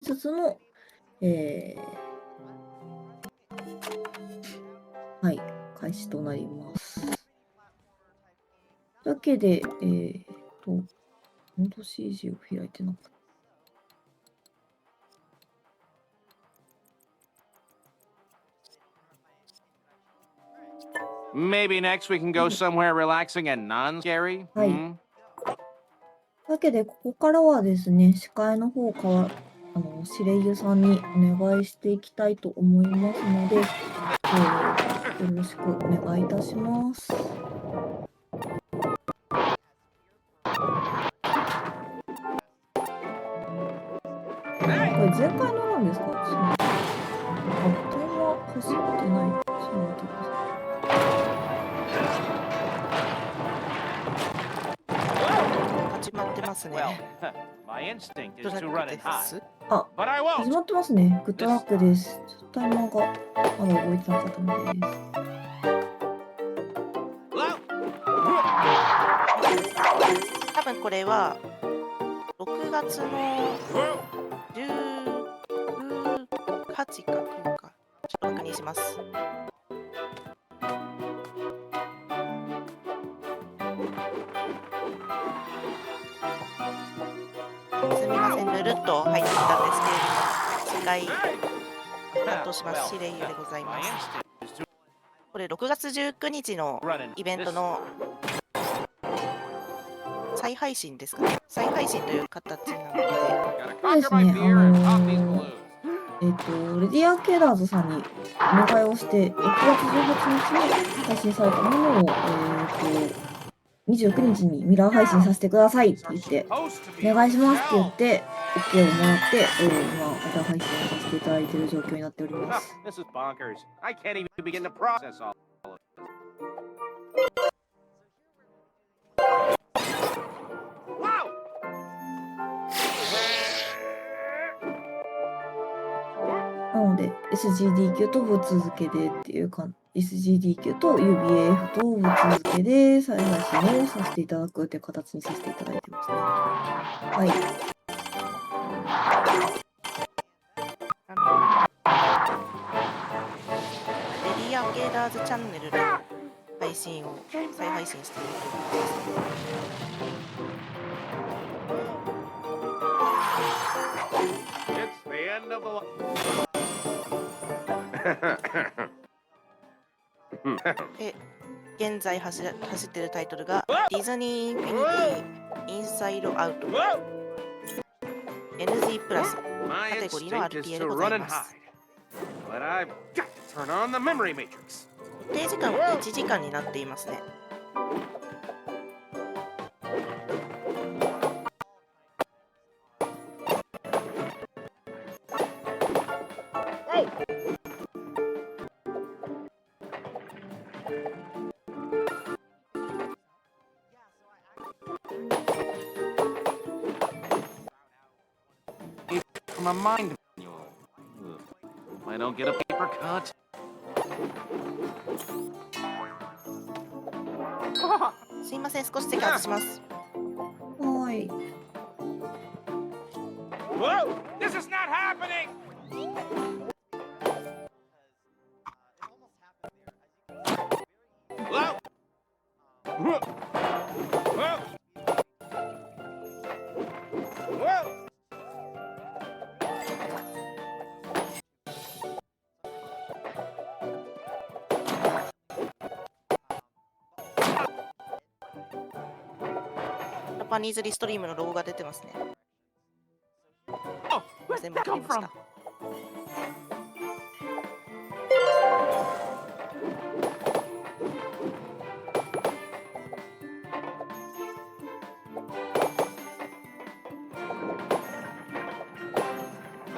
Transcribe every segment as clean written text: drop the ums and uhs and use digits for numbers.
つつの、はい、開始となります。というわけで、本当 CG を開いてなかった。Maybe next we can go somewhere relaxing and non-scary. はい。というわけで、ここからはですね、司会の方からシレイユさんにお願いしていきたいと思いますので、よろしくお願いいたします。これ前回のなんですか？タイマー走ってない。ちょっと待ってください。始まってますね。ドラッグです。あ、始まってますね。グッドラックです。ちょっとタイマーがまだ動いてなかったみたいです。多分これは6月の18か9か。ちょっと確認します。すみません、ぬるっと入ってきたんですけれども、司会担当しますシレイユでございます。これ6月19日のイベントの再配信ですかね。再配信という形なので。そうですね。レディアーケーダーズさんにお願いをして、6月18日に配信されたものを、29日にミラー配信させてくださいって言って、お願いしますって言って、OK をもらって、今、ミラー配信をさせていただいている状況になっております。なので、SGDQ とぶっ続けでっていうか、SGDQ と UBAF とぶっ続けで再配信をさせていただくっていう形にさせていただいてますね。はい。レディアケーダーズチャンネルで配信を再配信しているということですね。現在走っているタイトルがディズニーインフィニティインサイドアウト NG プラスカテゴリーの RTA でございます。予定時間は1時間になっていますね。My mind manual. I don't get a paper cut. すいません、少し席外します。はい。Whoa! This is not happening! Whoa! Whoa! Whoa! Whoa! ジャパニーズリストリームのロゴが出てますね。全部切りました。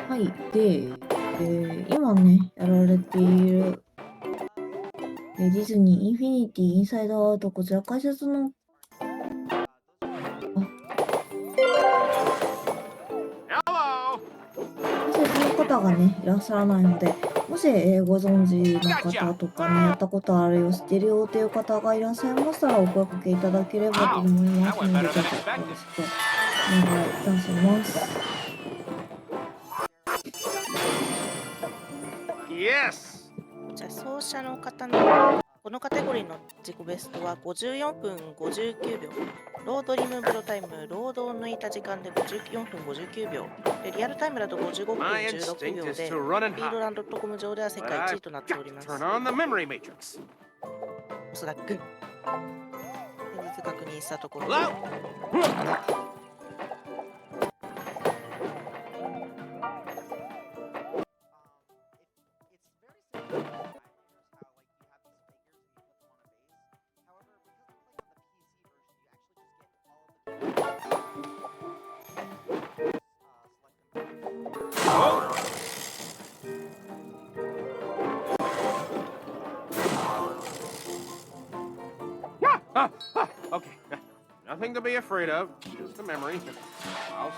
はい。で、今ね、やられている、ディズニーインフィニティインサイドアウト、こちら解説の方がね、いらっしゃらないので、もし、ご存知の方とかね、やったことあるよ、知ってるよっていう方がいらっしゃいましたら、お声かけいただければと思いますので、どうぞよろしくお願いいたします。Yes! じゃあ走者の方のこのカテゴリーの自己ベストは54分59秒。ロードリムーブドタイム、ロードを抜いた時間で54分59秒。でリアルタイムだと55分 My 16 instinct 秒 is で、 to run and スピード hide. ランドットコム上では世 But 界1 I've 位となってお got り to ます。 turn on the memory matrix. おそらく現実確認したところ。 Hello? あ Okay. Nothing to be afraid of. Just a memory. I'll...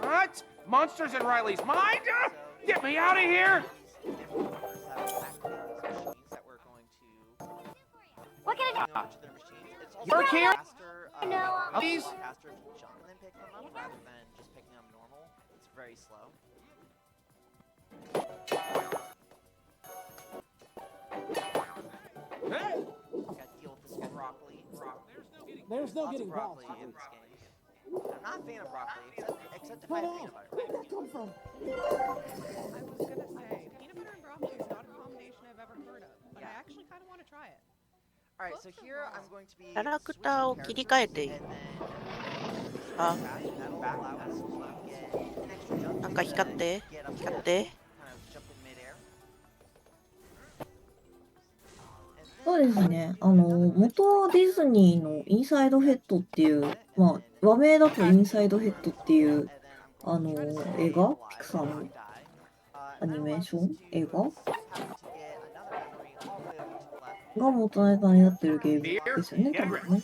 What? Monsters in Riley's mind? Get me out of here! What can I do? Work here? No. Please? Faster if you jump and then pick them up rather than just picking them normal. It's very slow. Hey! Gotta deal with this broccoli. There's no Lots getting of broccoli past in it. this game. I'm not a fan of broccoli, except if I Hold have on. peanut butter. Where did that come from? I was gonna say, peanut butter and broccoli is not a combination I've ever heard of, but I actually kind of want to try it. Alright, so here I'm going to be キャラクターを切り替えていい。 and then あ、 that'll allow us to get an extra jump なんか光って、 get up 光っ there, て。 kind of jump in midair. そうですね。元ディズニーのインサイドヘッドっていう、まあ、和名だとインサイドヘッドっていう、映画ピクサーのアニメーション映画が元ネタになってるゲームですよね、多分ね。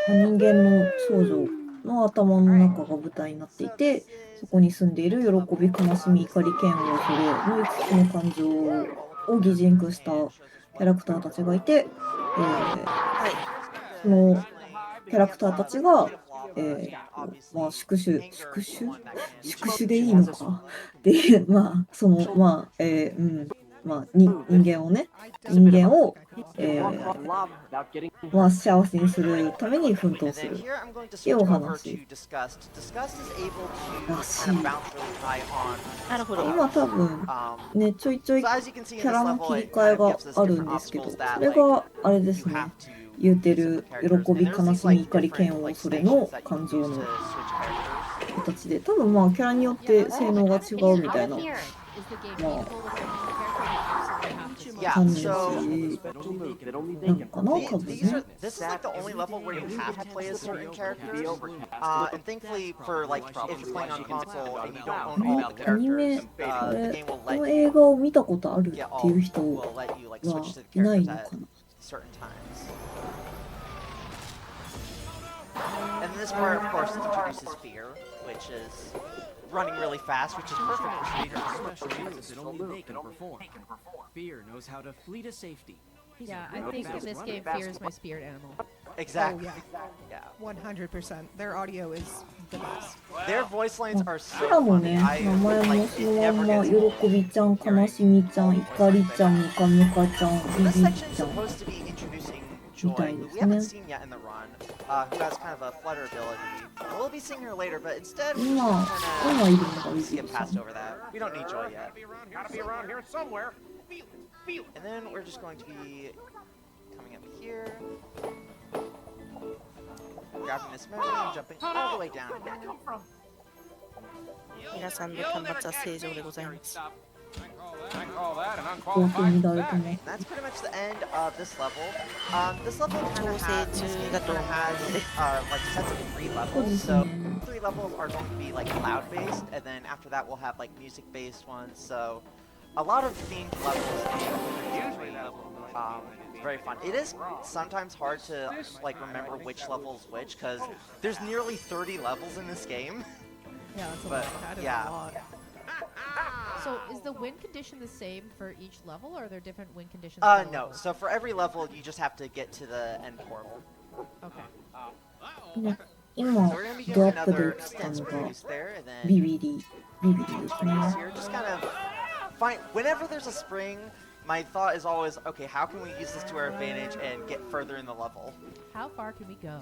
人間の少女の頭の中が舞台になっていて、そこに住んでいる喜び、悲しみ、怒り、嫌悪、恐れの5つの感情を擬人化したキャラクターたちがいて、そのキャラクターたちが、まあ、宿主でいいのかで、まあ、その、まあ、まあ、人間を、まあ、幸せにするために奮闘するっていうお話らしい。なるほど。今多分ね、ちょいちょいキャラの切り替えがあるんですけど、それがあれですね、言うてる喜び、悲しみ、怒り、嫌悪、恐れの感情の形で、多分まあキャラによって性能が違うみたいな、まあ感じなのかな、多分ね。This is like the only level where you have to play as certain characters. And thankfully for like if you're playing on console and you don't own all the アニメ、 characters, こ the れ game will こ let の you 映画を見たことあるって get いう all 人 will let you like は switch to the いない characters の at かな。 certain times. And then this part, of course, introduces fear, which is running really fast, which is perfect for speedrunners. Special moves that only they can perform. Fear knows how to flee to safety. Yeah, I think in this game, fear is my spirit animal. Exactly. Oh, Yeah. 100%. Their audio is the best. Their voice lines are キ so ャラも funny. ね、 I 名前も like そ it のまん never ま、 gets 喜びちゃん、悲しみちゃん、怒りちゃん、ムカムカちゃん、 So ビ this ビ section ち is ゃん。 supposed to be introducing Joy, Nice, who we haven't yeah. seen yet in the run, who has kind of a flutter ability. We'll be seeing her later, but instead we 今、 kind 今いるのが of ビビ skip ちゃん past。over that. We don't need Joy yet. Gotta be around here somewhere. Feel it. And then we're just going to be coming up here, grabbing this memory and jumping all the way down again. 皆さんの端末は正常でございます。 I call that an 冒頭 unqualified に誰と fact. も。 And that's pretty much the end of this level. This level kind 調 of 整 has, 中だと思うので。 like sets of 3 そうで levels. す So ね。 3 levels are going to be like cloud based, and then after that we'll have like music based ones. So a lot of themed levels. Usually that'll Very fun. It is sometimes hard to like remember which level is which because there's nearly 30 levels in this game. Yeah, that's a But, lot. That is yeah. a lot. So is the win condition the same for each level, or are there different win conditions? for the No. levels? So for every level, you just have to get to the end portal. Okay. ね、今 So we're gonna be ドア doing ップで映 another ったの stance が produce there, and then ビビリですね。 here, just kind of find whenever there's a spring. My thought is always, okay, how can we use this to our advantage and get further in the level? How far can we go?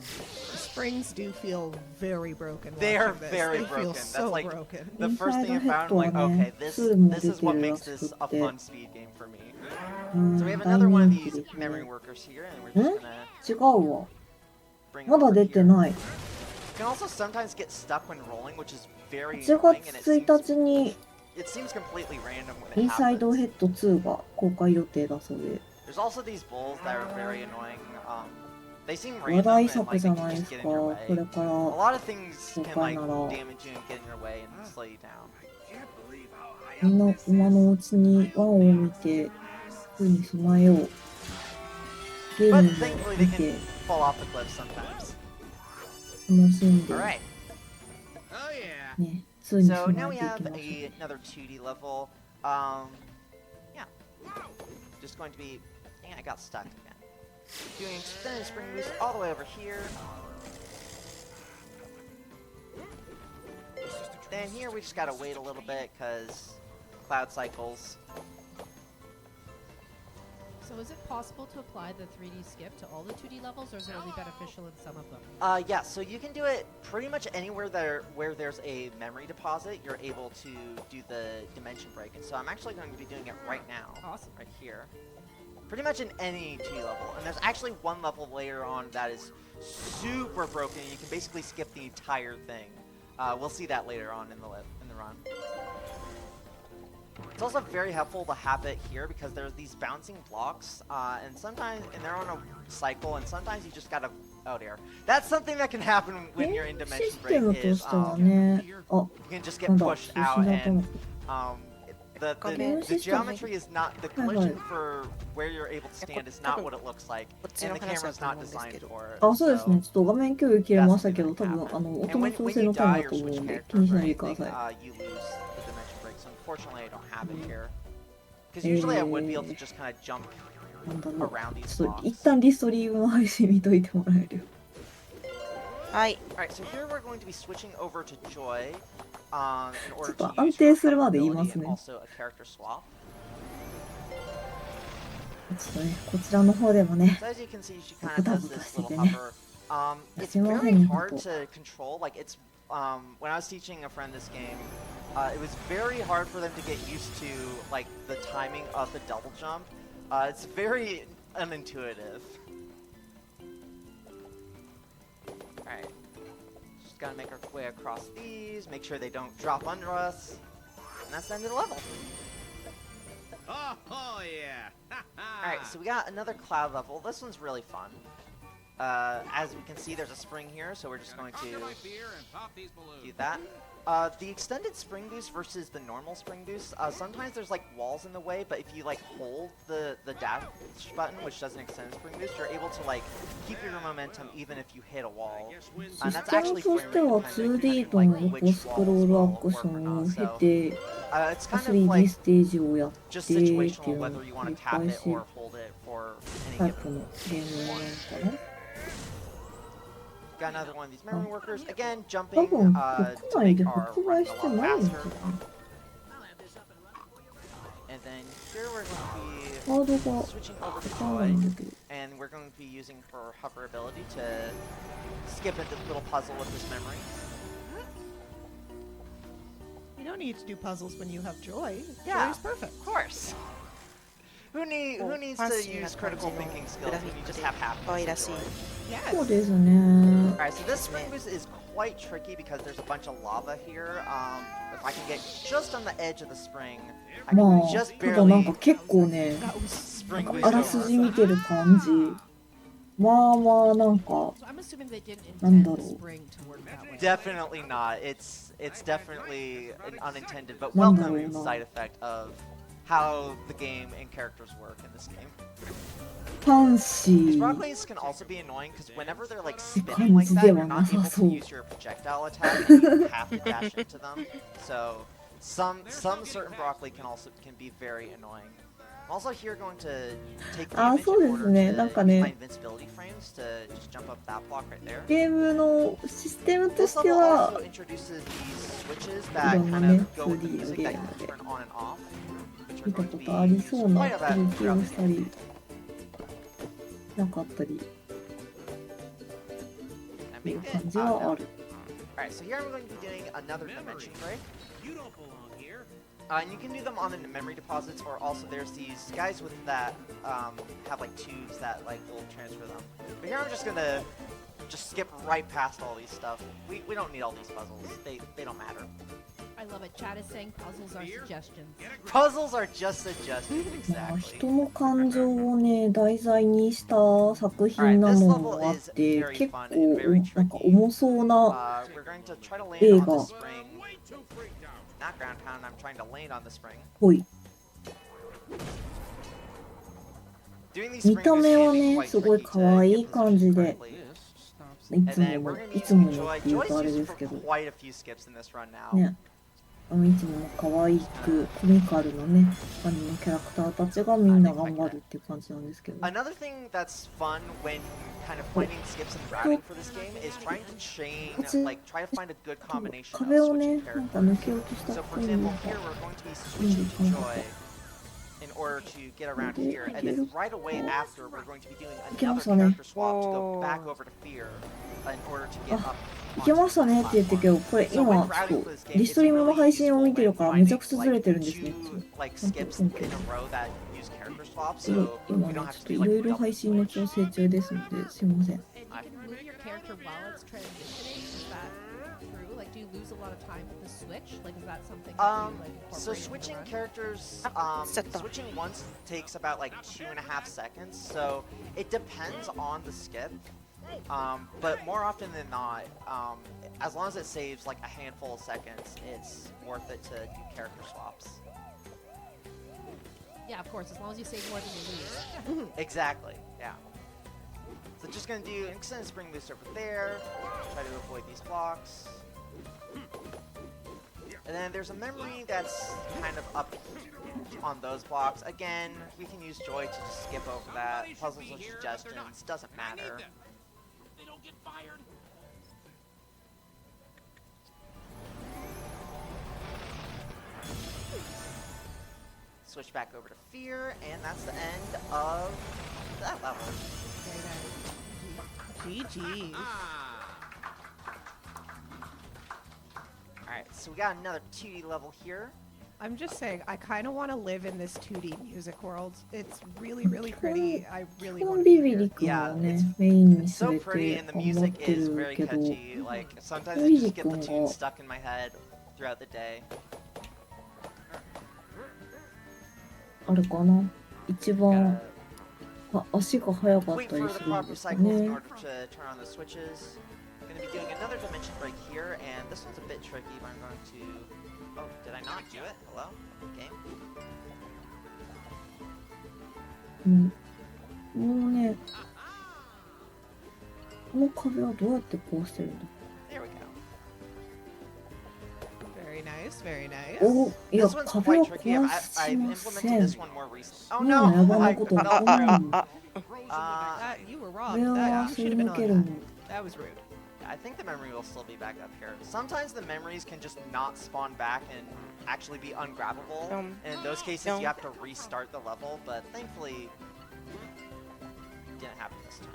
Springs do feel very broken. They are watching this. very They broken. Feel That's so like broken. the first thing I found. I'm like, okay, this is what makes this a fun speed game for me. うん、 So we have 大 another one of 人気 these です memory ね。 workers here, and we're just gonna 違うわ。 bring ま them だ over 出て here. ない。 You can also sometimes get stuck when rolling, which is very 8 annoying, 月 and 1日に it seems completely random イ when ン it サイドヘ happens. ッド2が公開予定だそうで。 There's also these bulls that are very annoying. They seem 話 random 題 and 作 like じ they ゃ can ないで just す get か。 in your こ way. れから A lot of things can 公開 like なら damage you and get in your way and slow you down. みんな今のうちにワンを見て、風に備えよう。ゲー But ムも thankfully 見 they て can fall off the cliff sometimes. 楽しんで Alright, ね、2に so 備 now え we てい have きましょう。 another 2D level. Yeah. Just going to be... Dang, I got stuck again. Doing extended spring boost all the way over here. Then here we just gotta wait a little bit because cloud cycles. So is it possible to apply the 3D skip to all the 2D levels, or is it only beneficial in some of them? Yeah, so you can do it pretty much anywhere where there's a memory deposit, you're able to do the dimension break. And so I'm actually going to be doing it right now. Awesome. Right here. Pretty much in any 2D level. And there's actually one level later on that is super broken. You can basically skip the entire thing. We'll see that later on in the run. It's also very helpful to have it here because there's these bouncing blocks, and they're on a cycle, and sometimes you just gotta, oh dear. That's something that can happen when you're in シ dimension ステ break ムと is, してはね、あ、 you can just な get んだ、 pushed 失 out ったの and, the geometry is not, the collision for where you're able to stand is not what it looks like, and the camera's not designed for it. あ、そうですね。ちょっと画面共有切れましたけど、多 That's 分 something that 音 can の happen. 調 And 整 when の you ため die だ or と思う switch んで、気 characters にし or ないでくだ anything, さい。 you lose the dimension break. So unfortunately, I don't have it here. Because usually I would be able to just kind of jump なんだろう。 around these ちょっと blocks. 一旦リストリームの配信見といてもらえるよ。はい。 Alright, so here we're going to be switching over to Joy in ちょ order っと to 安 use 定 her するまで言い ability ます and ね。 also a character swap. ちょっとね、こちらの方でもね、 So as you can see, she kind ボ of タ does ボタ this して little てね。 hover. It's すいませ very ん、 hard 本当。 to control. Like it's when I was teaching a friend this game, it was very hard for them to get used to like the timing of the double jump. It's very unintuitive. Alright. Just gotta make our way across these, make sure they don't drop under us. And that's the end of the level. Oh yeah. Alright, so we got another cloud level. This one's really fun. As we can see, there's a spring here, so we're just going to do that. The extended spring boost versus the normal spring boost, sometimes there's like walls in the way, but if you like hold the dash button, which doesn't extend spring boost, you're able to like keep your momentum even if you hit a wall. シ And ス that's テム actually としては 2D との横スクロールアクションを経て、 it's kind of 3D like ステージをやって just っていう situational のを whether you want 繰り to tap 返 it し or hold it for タ any イプ given のゲームなのかな。 Got another one of these memory workers. Again, 多 jumping 分 to 国 make 内で our 発 run 売 a して lot ないんじゃ faster. ない？ And then here we're going ハード to が be switching over わ to からない Joy, んだけど。 and we're going to be using her hover ability to skip a little puzzle with this memory. You don't need to do puzzles when you have Joy. Yeah. Joy's perfect. Of course. Who needs to use critical thinking skills when you just have 可愛 happiness らしい and joy? そうですね。 Alright, so this spring boost is quite tricky because there's a bunch of lava here. If I can get just on the edge of the spring, I ま can あ、 just ただなん barely か結構ね、 spring あ boost らすじ over. 見てる感じ。まあまあなんか、 So I'm assuming they didn'tなん intend だろ the う。 spring to work that way. Definitely not. It's definitely an unintended but なんだろう welcome な。 side effect of how the game and characters work in this game. ファンシ These ー。 rockways can also be annoying because whenever they're like spinning 感 like じ that, で you're はな not さ able そ to う。 use your projectile attack and you have to dash into them. So some certain broccoli can be very annoying. I'm also here going to take the あ、 image そう in です order ね。 to なんか use my ね、 invincibility frames to just jump up that block right there. ゲームのシステムと This して level は also introduces these switches that いろんな kind ね of go with the 2D の music ゲ that ー you ム can で turn on and off, which are 見た going こ to とあり be そう used な quite a 動 bit き throughout を the した game. りなかったり And っていう make 感 it じは no. ある。 Alright, so here I'm going to be doing another dimension break. You don't belong here. And you can do them on the memory deposits, or also there's these guys with that have like tubes that like will transfer them. But here I'm just gonna just skip right past all these stuff. We don't need all these puzzles. They don't matter. I love it. Chat is saying puzzles are suggestions. Puzzles are just suggestions, まあ exactly. 人の感情をね題材にした作品なのもあって結構なんか重そうな We're going to try to land 映 on 画 the spring. Not ground pound, I'm trying to land on the spring. ぽい。 Doing these 見 spring た boosts 目 can は be ね quite すごい tricky 可 to 愛 get い感じ positioned で correctly. い And つも then の we're going to い be つも using の Joy. っていう Joy's とあれ used です for けど quite a few skips in this run now. ねいつもの可愛くコミカルなね感じのキャラクターたちがみんな頑張るっていう感じなんですけど Another thing that's fun when kind of finding skips and routing for this game is trying to chain, like try to find a good combination of 壁を switching ねなん characters. か抜けようとした So っ for ぽいの example, が here we're going to be switching to Joy in order to get around here, and then right away after we're going to be doing another character swap to go back over to Fear in order to get up. いけましたねって言ってけどこれ今ちょっとリストリームの配信を見てるからめちゃくちゃずれてるんですね Like skips in a row that use character swaps, 今 so 今 we ね don't ちょ have っ to と be い like ろいろ double 配信の調整中ですのですいません And you can move your character while it's transitioning. Is that true? Like, do you lose a lot of time with the switch? Like, is that something that you like So incorporate into switching the run? characters, set up. switching once takes about like 2.5 seconds. So it depends on the skip. But more often than not, as long as it saves like a handful of seconds, it's worth it to do character swaps. Yeah, of course. As long as you save more than you lose. Exactly, yeah. So just gonna do extended spring boost over there. Try to avoid these blocks. And then there's a memory that's kind of up on those blocks. Again, we can use Joy to just skip over that. Puzzles or suggestions, doesn't matter. They don't get fired. Switch back over to Fear, and that's the end of that level. GG. Alright, so we got another 2D level here. I'm just saying, I kind of want to live in this 2D music world. It's really, really pretty. I really コ want ン to ビ be ビ here. リ君を Yeah, ね it's- メインに It's さ so れ pretty て and the 頑張っ music て is る very けど catchy. Like sometimes I ビビ just リ get the 君 tune が stuck in my head throughout the day. あるかな一番 Gotta 足が速かっ wait たり for す the るん proper ですか cycles in ね order to turn on the switches. Gonna be doing another dimension break here, and this one's a bit tricky, but I'm going to... Oh, did I not do it? Hello? Game? うんもうねこの壁はどうやって壊してるんだ There we go. Very nice, very nice. おいや This one's 壁は quite tricky. 壊 I've しま implemented せん this one more recently. Oh こんな野 no! 蛮 I なこと起 fell こらない through. That, you were こ wrong. れは That, you す should り have been 抜 on けるも that. ん That was rude. I think the memory will still be back up here. Sometimes the memories can just not spawn back and actually be ungrabbable. And in those cases, you have to restart the level, but thankfully, it didn't happen this time.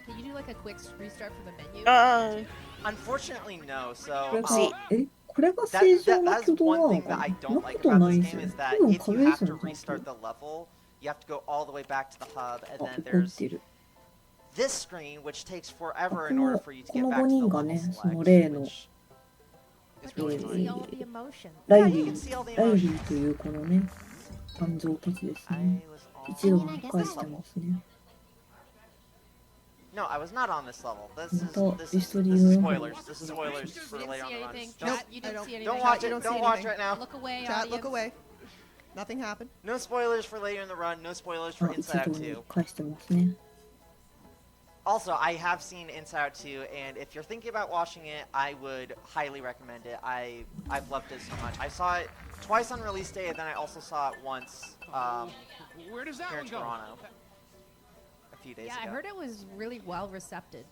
Can you do like a quick restart for the menu? Unfortunately, no. こ So れが See. これが正常な that 挙 is 動な one の thing か that な I そんな don't こ like と about な this いです game よ is 多 that 分 if you 壁で have すよ to ね restart the level, you have to go all the way back to the hub, and あ then 怒っ there's てる this screen, which takes こ forever in order の for you to こ get の back 5 to the 人が level ねその select, 例の which is But really you can annoying. see all the emotion. ラ Yeah, イリ you can ー see all the ライリー emotions. というこのね感情たちです I ね was 一度 on も this 返して level. ますね No, I was not on this level. This is また this リ is ストリ this ー is ム spoilers. This is spoilers You for didn't later on see the run. anything. Don't, Chat, you didn't see anything. don't watch I it. don't Don't see watch anything. right now. Look away, Chat, audience. look away. Nothing happened. No spoilers for later in the run. No spoilers あ for 一 Inside 度 Out に 2. 返してますね Also, I have seen Inside Out 2, and if you're thinking about watching it, I would highly recommend it. I've loved it so much. I saw it twice on release day, and then I also saw it once Where does that here one in go? Toronto. few days Yeah, I ago. heard it was really well received.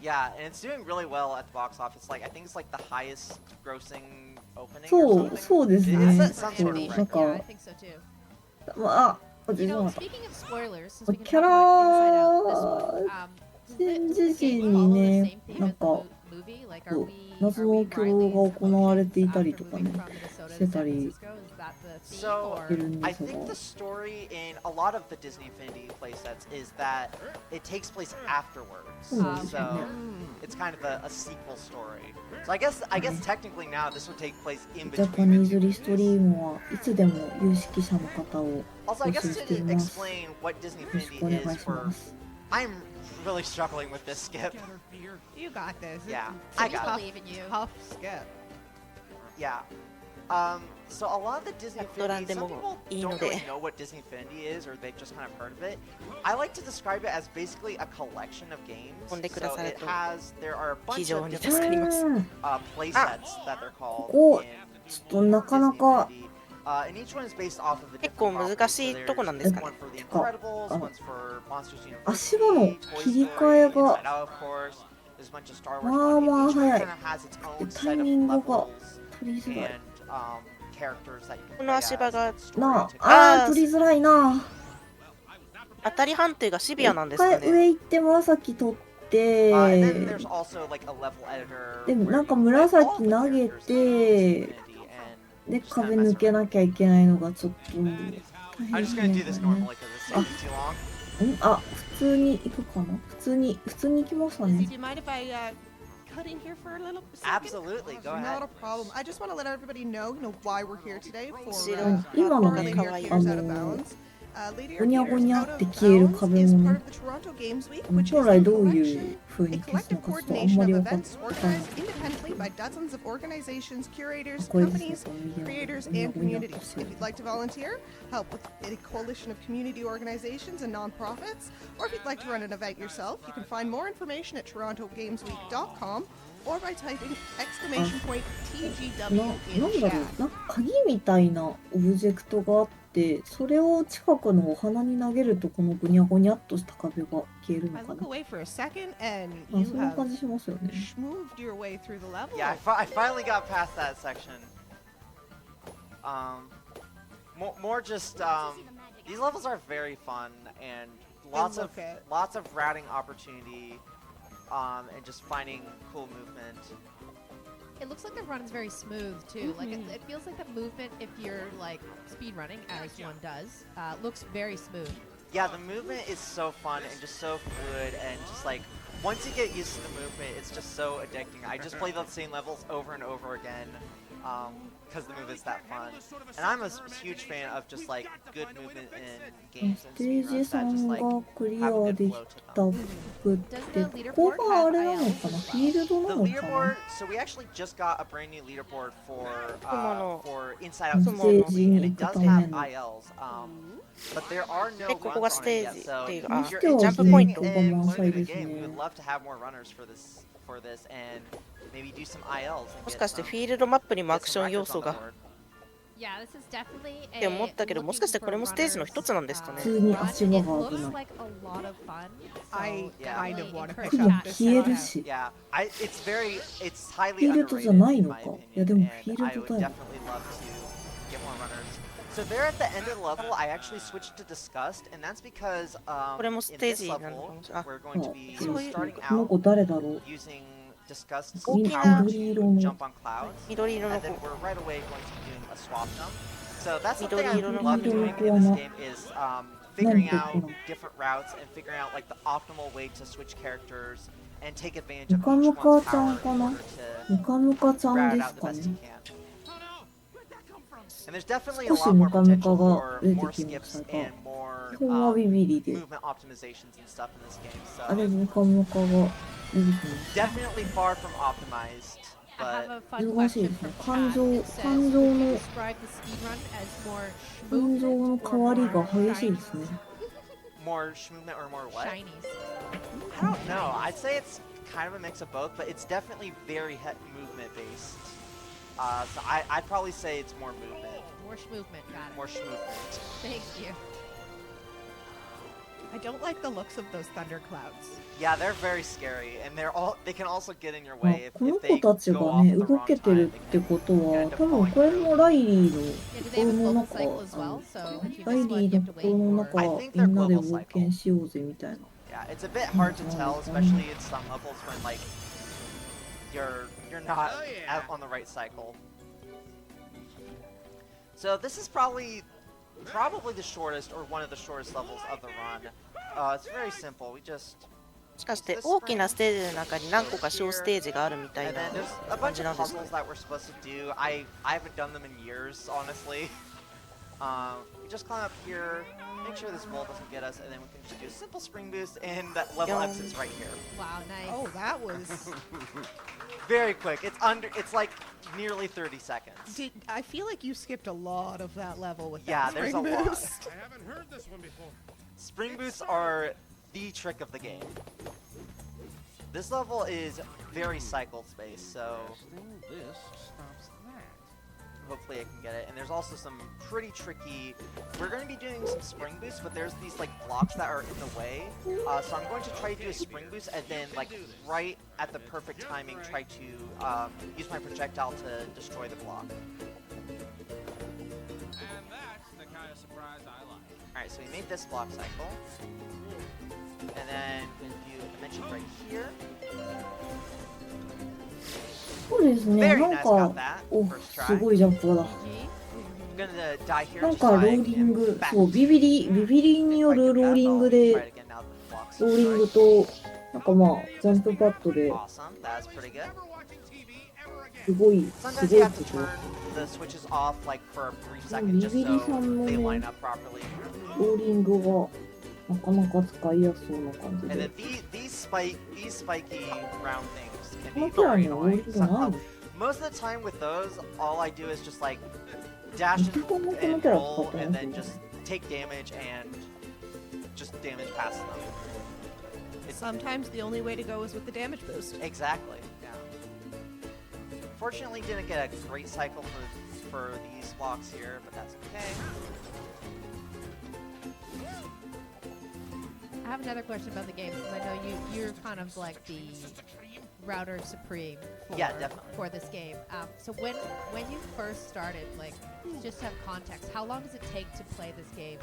Yeah, and it's doing really well at the box office. Like I think it's like the highest grossing opening そ or う、 something. そうですね。 It's そ some う sort of な record. んか、 Yeah, I think so too. あ、You 私 know, も speaking of spoilers, since we can キャ talk ラ about Inside Out, this one, 戦 does 時 the 時 game に follow the ね、 same theme なん as the か、 movie? Like, そ are う we 謎 are の we 挙 Riley's 動が行われていたり emotions とか after ね、 moving from Minnesota して to た San り Francisco? Is that the theme, So or してるん I ですが、 think the story in a lot of the Disney Infinity playsets is that it takes place afterwards. そうなんですよね。 So it's kind of a sequel story. So I guess technically now this would take place in ジャパニーズ between. リストリームはいつでも有識者の方を Also, I 募 guess 集してい to ます。 explain what Disney よろし Infinity くお願い is し for, ます。 I'm really struggling with this skip. Together, Fear. You got this. Yeah, It's I a got tough, believe in you. tough skip. Yeah. So a lot of the Disney Infinity, some people don't really know what Disney Infinity is, or they've just kind of heard of it. I like to describe it as basically a collection of games. So there are a bunch of different うん、 play sets that they're called ここ in ちょっとなかな Disney か Infinity. And each one is based off of a 結構 different 難 property. し So いとこなん there's ですかね。 one for The Incredibles, one's for Monsters 足場の University, Toy 切り Story, 替えが Inside Out, of course. There's a bunch of Star Wars まあまあ content. Each one 早い。 kind of has its own タ set イ of ミングが levels 取りづらい。 and characters that you can こ play の as 足場が and story な to あ、 あー取りづらいな。当たり判定がシビアなんです一かね。回上行って紫取っ And て then there's also like a level editor でも where なんか you can play all 紫 the 投げ characters in て Disney Infinity and で just 壁 kinda mess 抜け around. なきゃいけないのがちょっと大 I'm 変 just な gonna ん do だ this よね。 normally because it's taking too long. あ、普通に行くかな。普通に行きました Do ね。 you mind if I cut in here for a little second? Absolutely, go Not ahead. a problem. I just want to let everybody know, why we're here today for 今の for ね、 Lady Arcade あ is out of の bounds. Lady ごにゃご Arcade に is ゃ out っ of て消える bounds 壁 is も part ね、 of the Toronto Games Week, which 本 is 来 a どういう collection, 風 a に消すの collective かちょっとあん coordination まり of 分かっ events てない。 organized independently by dozens of organizations, curators, これですね、 companies, この右の creators, ごにゃ and ごにゃっと communities. してる If you'd like to volunteer, help with a coalition of community organizations and nonprofits, or if you'd like to run an event yourself, you can find more information at torontogamesweek.com or by typing exclamation point な TGW なん in だろ chat. う、なんか鍵みたいなオブジェクトがあって、それを近くのお花に投げるとこのぐにゃぐにゃっとした壁が消えるの I か look な。 away for a second, and あ、 you そんな have 感じしますよね。 schmooved your way through the level. Yeah, I finally got past that section. More just these levels are very fun and lots of ratting opportunity, and just finding cool movement. It looks like the run is very smooth too. Like it feels like the movement, if you're like speed running, as one does, looks very smooth. Yeah, the movement is so fun and just so fluid and just like once you get used to the movement, it's just so addicting. I just play those same levels over and over again because the movement's that fun. And I'm a huge fan of just like good movement in games ス and テージ speedruns that 3 just like がクリア have a good でき flow た to っ them. て、ここがあれなのかな、フィールドな The のかな。 leaderboard, so we actually just got a brand new leaderboard for Inside Stage Out specifically, and it に行 does くため have の ILs. But there are no で、ここ runs が on ス it テ yet. ージ So っていう if か、 you're ジャンプ interested ポイ in ント。 満 learning 載 the です game, we ね。 would love to have more runners for this, and maybe do some ILs. も And し get かして some, フィールドマップにもア get クシ some ョン要 records 素 on the が。 board. Yeah, this is definitely って思ったけど、もしかしてこれもステージの一つなんですかね。普通に足場が危 looks ない。 like a lot of fun. I So kind of definitely want to encourage pick 雲 up that. this 消え set. るし。 Yeah, it's highly フィールドじゃ underrated ない in の my か。 opinion, いやでも and フィール I ド would だよ。 definitely love to get more runners. So there at the end of the level, I actually switched to Disgust, and that's because これも in ステー this ジなのか level, もしれない。 we're going to be そういう starting この out 子誰だろう。 using Disgust's 大きな power 緑色 to の jump on clouds, 緑色の and then 子。 we're right away going to be doing a swap jump. So that's the thing 緑 I 色の love 子。 doing in this game is figuring out different routes and figuring out like the optimal way to switch characters and take advantage of ムカム each カ one's ちゃん power か in な。 order to ムカムカちゃん rat で out す the か best ね。 you can. And there's definitely a 少し lot ム more カムカ potential が for 出 more てきまし skips たが、 and more 基本はビビリで、 movement optimizations and stuff in this game. あれ So ムカムカが出てきました。 definitely far from optimized, I have but a fun 難しい question ですね。 from 感 chat. 情、 It says, 感情 would you の、 describe the speed run as more 感情の schmoovement 変わ or りが more 激しいですね。 more movement or more what? shinies? I don't know. I'd say it's kind of a mix of both, but it's definitely very movement based. So I'd probably say it's more movement, More schmoovement, got it. more movement. Thank you. I don't like the looks of those thunder clouds. Yeah, they're very scary, and they can also get in your まあ way if, この if they 子たち go が off ね at the 動 wrong けてる time. っ They て can こと end は up 多分 falling これ through. もライリーの Yeah, do they have 心 a の global 中cycle as well? So if you ライ miss リ one, ー you の have to 心 wait の for. I 中 think み they're んなで global 冒 cycle. 険しようぜみたいな Yeah, it's a bit hard to tell, especially in some levels when like you're not on the right cycle. So this is probably the shortest or one of the shortest levels of the run. It's very simple. We just しかして大きなステージの中に何個か小ステージがあるみたい and な then there's a 感 bunch じ of なんですね puzzles that we're supposed to do. I haven't done them in years, honestly. We just climb up here, make sure this wall doesn't get us, and then we can just do a simple spring boost, and that level Yum. exits right here. Wow, nice. Oh, that was. Very quick. It's like nearly 30 seconds. I feel like you skipped a lot of that level with Yeah, that there's spring a lot. boost. I haven't heard this one before. Spring boosts are the trick of the game. This level is very cycle based, so This stops that. hopefully I can get it. And there's also some pretty tricky. We're going to be doing some spring boosts, but there's these like blocks that are in the way. So I'm going to try to do a spring boost and then like right at the perfect timing try to use my projectile to destroy the block. And that's the kind of surprise I like. Alright, so we made this block cycle. And then we're going to do a dimension right here. そうですね Very なん nice, か got that. お First す try. ごいジャンプだ GG. I'm gonna die here なん just かロ dying ーリン and グ back そうビビリによるローリング I'll で try it again now that the block's ローリング destroyed. となんかまあジャンプパッドで Awesome, that's pretty good. Never watching TV ever again. すごい Sometimes す you ごい have こ to と turn the switches off like for a brief second Maybe just this so one they will- line up properly. ローリングがなかなか使いやすそうな感じ And で then these spiky round things can この be キャラ very にはローリ annoying. ングない So, most of the time with those, all I do is just like dash and, このキャ and ラ使 roll って and ます then ね just take damage and just damage past them. Sometimes the only way to go is with the damage boost. Exactly. Yeah. Fortunately, didn't get a great cycle for these blocks here, but that's okay. I have another question about the game because I know you're kind of like the router supreme for, Yeah, definitely. for this game. So when you first started, like just to have context, how long does it take to play this game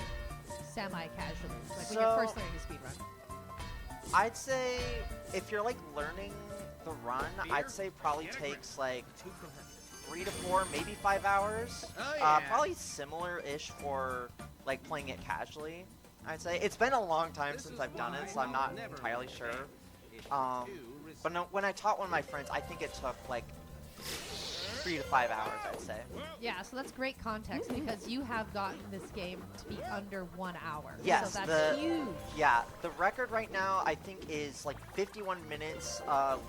semi-casually? Like when you're So- first learning to speedrun? I'd say if you're like learning the run, I'd say probably takes like 3 to 4, maybe 5 hours. Oh, yeah. Probably similar-ish for like playing it casually. I'd say it's been a long time since I've done it, so I'm not entirely sure. But no, when I taught one of my friends, I think it took like 3 to 5 hours, I'd say. Yeah, so that's great context because you have gotten this game to be under 1 hour. Yes, so that's huge. Yeah, the record right now I think is like 51 minutes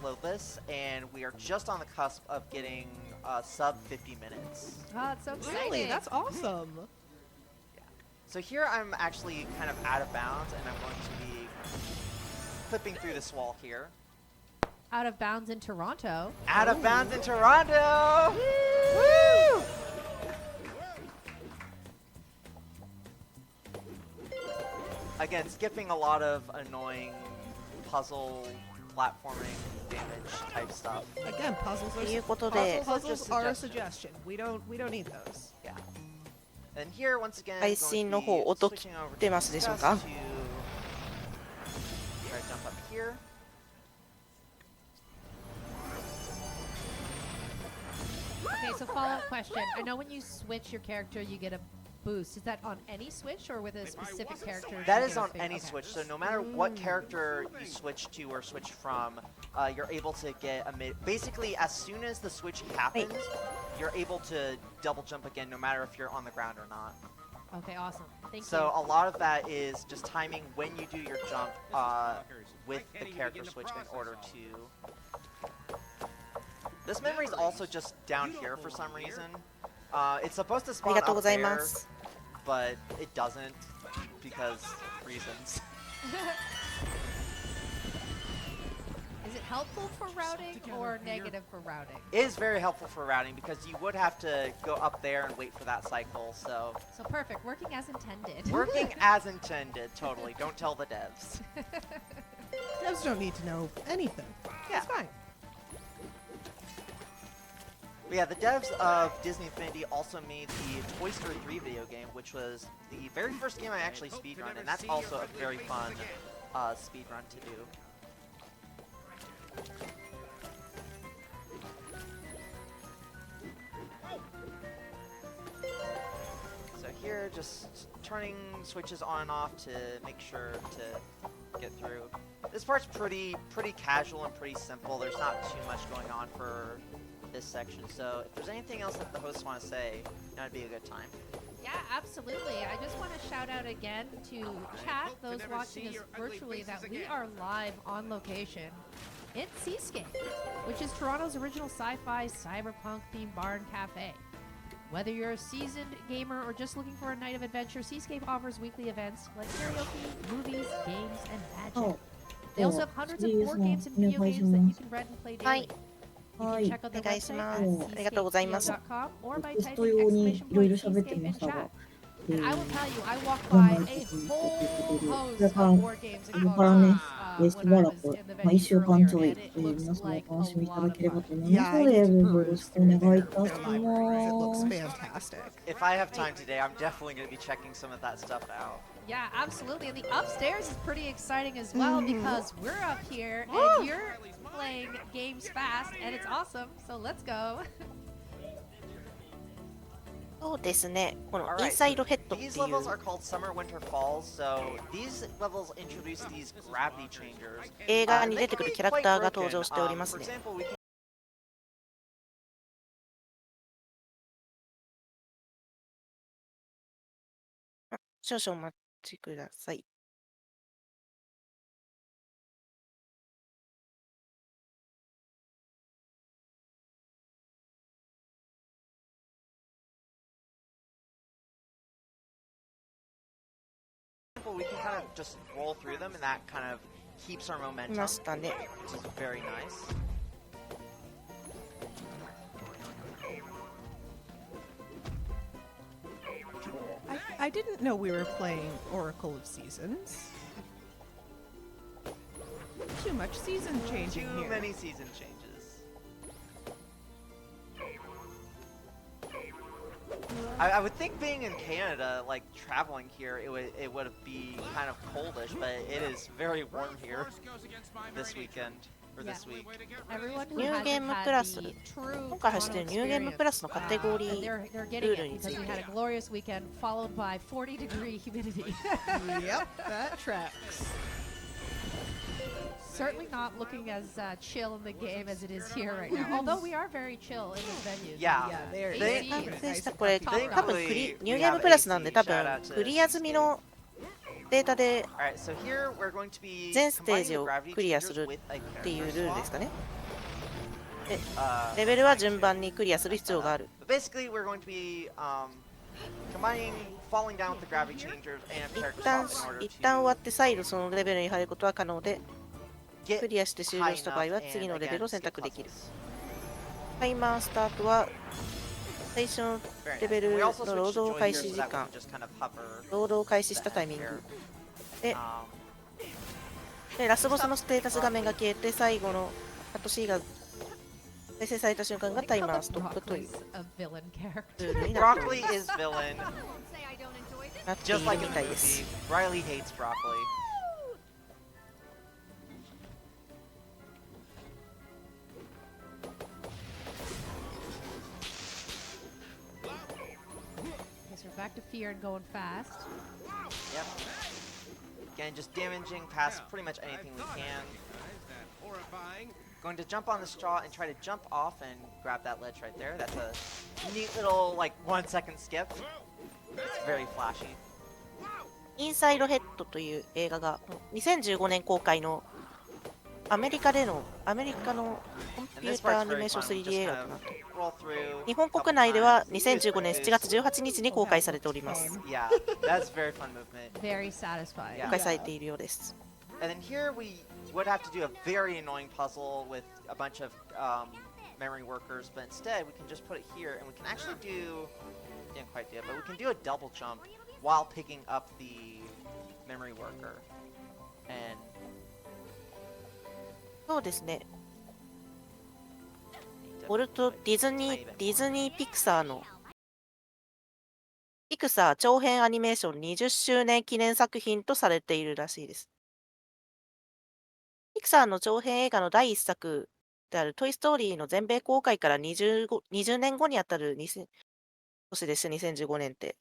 loadless, and we are just on the cusp of getting sub 50 minutes. Oh, it's so exciting. Really? That's awesome. So here I'm actually kind of out of bounds, and I'm going to be clipping through this wall here. Out of bounds in Toronto. Out of bounds in Toronto! Woo! Again, skipping a lot of annoying puzzle, platforming, damage type stuff. Again, puzzles と are いうことで puzzles are a suggestion. suggestion. We don't need those. Yeah. And here once again, 配信の方音切ってますでしょうか try to jump up here. Okay, so follow-up question. I know when you switch your character, you get a boost. Is that on any switch or with a specific character? That you is get a on big- any okay. switch, so no matter what character you switch to or switch from, you're able to get a mid. Basically, as soon as the switch happens, you're able to double jump again, no matter if you're on the ground or not. Okay, awesome. Thank So a lot of that is just timing when you do your jump with the character switch in order to. This memory is also just down here for some reason. It's supposed to あり spawn がとうご up ざい there, ます but it doesn't because reasons. you. Is it helpful for routing or negative for routing? It is very helpful for routing because you would have to go up there and wait for that cycle. So So perfect, working as intended. working as intended, totally. Don't tell the devs. Devs don't need to know anything. Yeah. It's fine. But yeah, the devs of Disney Infinity also made the Toy Story 3 video game, which was the very first game I actually speedrun, and that's also a very fun speedrun to do. So here, just turning switches on and off to make sure to get through. This part's pretty casual and pretty simple. There's not too much going on for this section. So if there's anything else that the hosts want to say, that'd be a good time. Yeah, absolutely. I just want to shout out again to chat, those watching us virtually, that we are live on location in Seascape, which is Toronto's original sci-fi cyberpunk themed bar and cafe. Whether you're a seasoned gamer or just looking for a night of adventure, Seascape offers weekly events like karaoke, movies, games, and magic. They also have hundreds of board games and video games that you can rent and play daily. You can check out their お願いし website ます at ありがとうございます seascape.com or by テス typing ト用に exclamation いろいろ point 喋ってま Seascape し in たが chat. And I will tell you, I walked 頑 by 張って a くれて whole こ host れ of から board games こ and れからね consoles し when ば I ら was く、 in the 1 venue 週間 earlier, ちょい、 and it 皆 looks さん like お a 楽しみいただ lot けれ of ば fun. と思います Yeah, の I で、 need to どうぞよろし peruse くお願いい through たし their libraries. It looks ます。 fantastic. If I have time today, I'm definitely going to be checking some of that stuff out. Yeah, absolutely. And the upstairs is pretty exciting as well because we're up here and you're playing games fast and it's awesome. So let's go. そうですねこの Alright, インサイドヘッドってい these levels are う called Summer Winter Falls, so these levels introduce these gravity changers. 映画 And に they 出て can くる be キャラク quite ターが broken. 登場しております For ね example, we can 少々お待ちください we can kind of just roll through them, and that kind of keeps our い momentum, ましたね which is very nice. I didn't know we were playing Oracle of Seasons. Too much season changing Too here. many season changes. I would think being in Canada, like traveling here, it would be kind of coldish, but it is very warm here this weekend or this week. Everyone who ニュー hasn't ゲーム had プラス the true 今回走ってる Toronto ニューゲームプラスのカテゴリ experience, ー they're getting ルー it ルにつ because い we て had a glorious weekend followed by 40-degree humidity. Yep, that tracks. Certainly not looking as chill in the game as it is here right now. Although we are very chill in this venue. Yeah. Yeah, they're They- 完 nice 成した and これ comfy. 多分クリニューゲームプラスなんで多分クリア済みのデータで Alright, so here we're going to be 全ステー combining ジ the を gravity クリア changers する with a っていう character ルール swap. ですかねで Uh, レベルは順番にクリアする必要がある But basically, we're going to be combining falling down with the gravity changers and 一 character 旦 swaps in order 一旦終 to わって再度そのレベルに入ることは可能で get クリアして終了 high した場合 enough は and 次のレベ again ルを選 skip 択できる puzzles. タイマースタートは最初の Very レベ nice. ル We の also 労 switched to 働 joy 開 here 始 so 時 that we 間 can just kind of hover 労働開始したタイミング here. でラスボスのステータス画面が消えて最後のカット C が再生された瞬間がタイマーストップという Broccoli's a villain character. ルールになって Broccoli is villain, Don't say I don't enjoy this. なってい just る like み in た the いです movie. Riley hates broccoli. Okay, so we're back to fear and going fast. Yep. Again, just damaging past pretty much anything we can. Horrifying. Going to jump on the straw and try to jump off and grab that ledge right there. That's a neat little, like, 1 second skip. It's very flashy. インサイドヘッドという映画が2015年公開のアメリカのコンピューターアニメーション 3D 映画となっている Roll through. 日本国内では2015年7月18日に公開されております Yeah, that's very fun movement. Very satisfying. 公開されているようです And then here we would have to do a very annoying puzzle with a bunch of memory workers, but instead we can just put it here, and we can actually do, didn't quite do it, but we can do a double jump while picking up the memory worker. And そうですね。ウォルト・ディズニー・ピクサーのピクサー長編アニメーション20周年記念作品とされているらしいです。ピクサーの長編映画の第1作であるトイ・ストーリーの全米公開から20年後にあたる年でした、2015年って。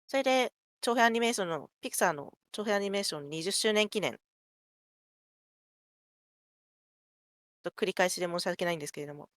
それで、長編アニメーションの、ピクサーの長編アニメーション20周年記念。繰り返しで申し訳ないんですけれども。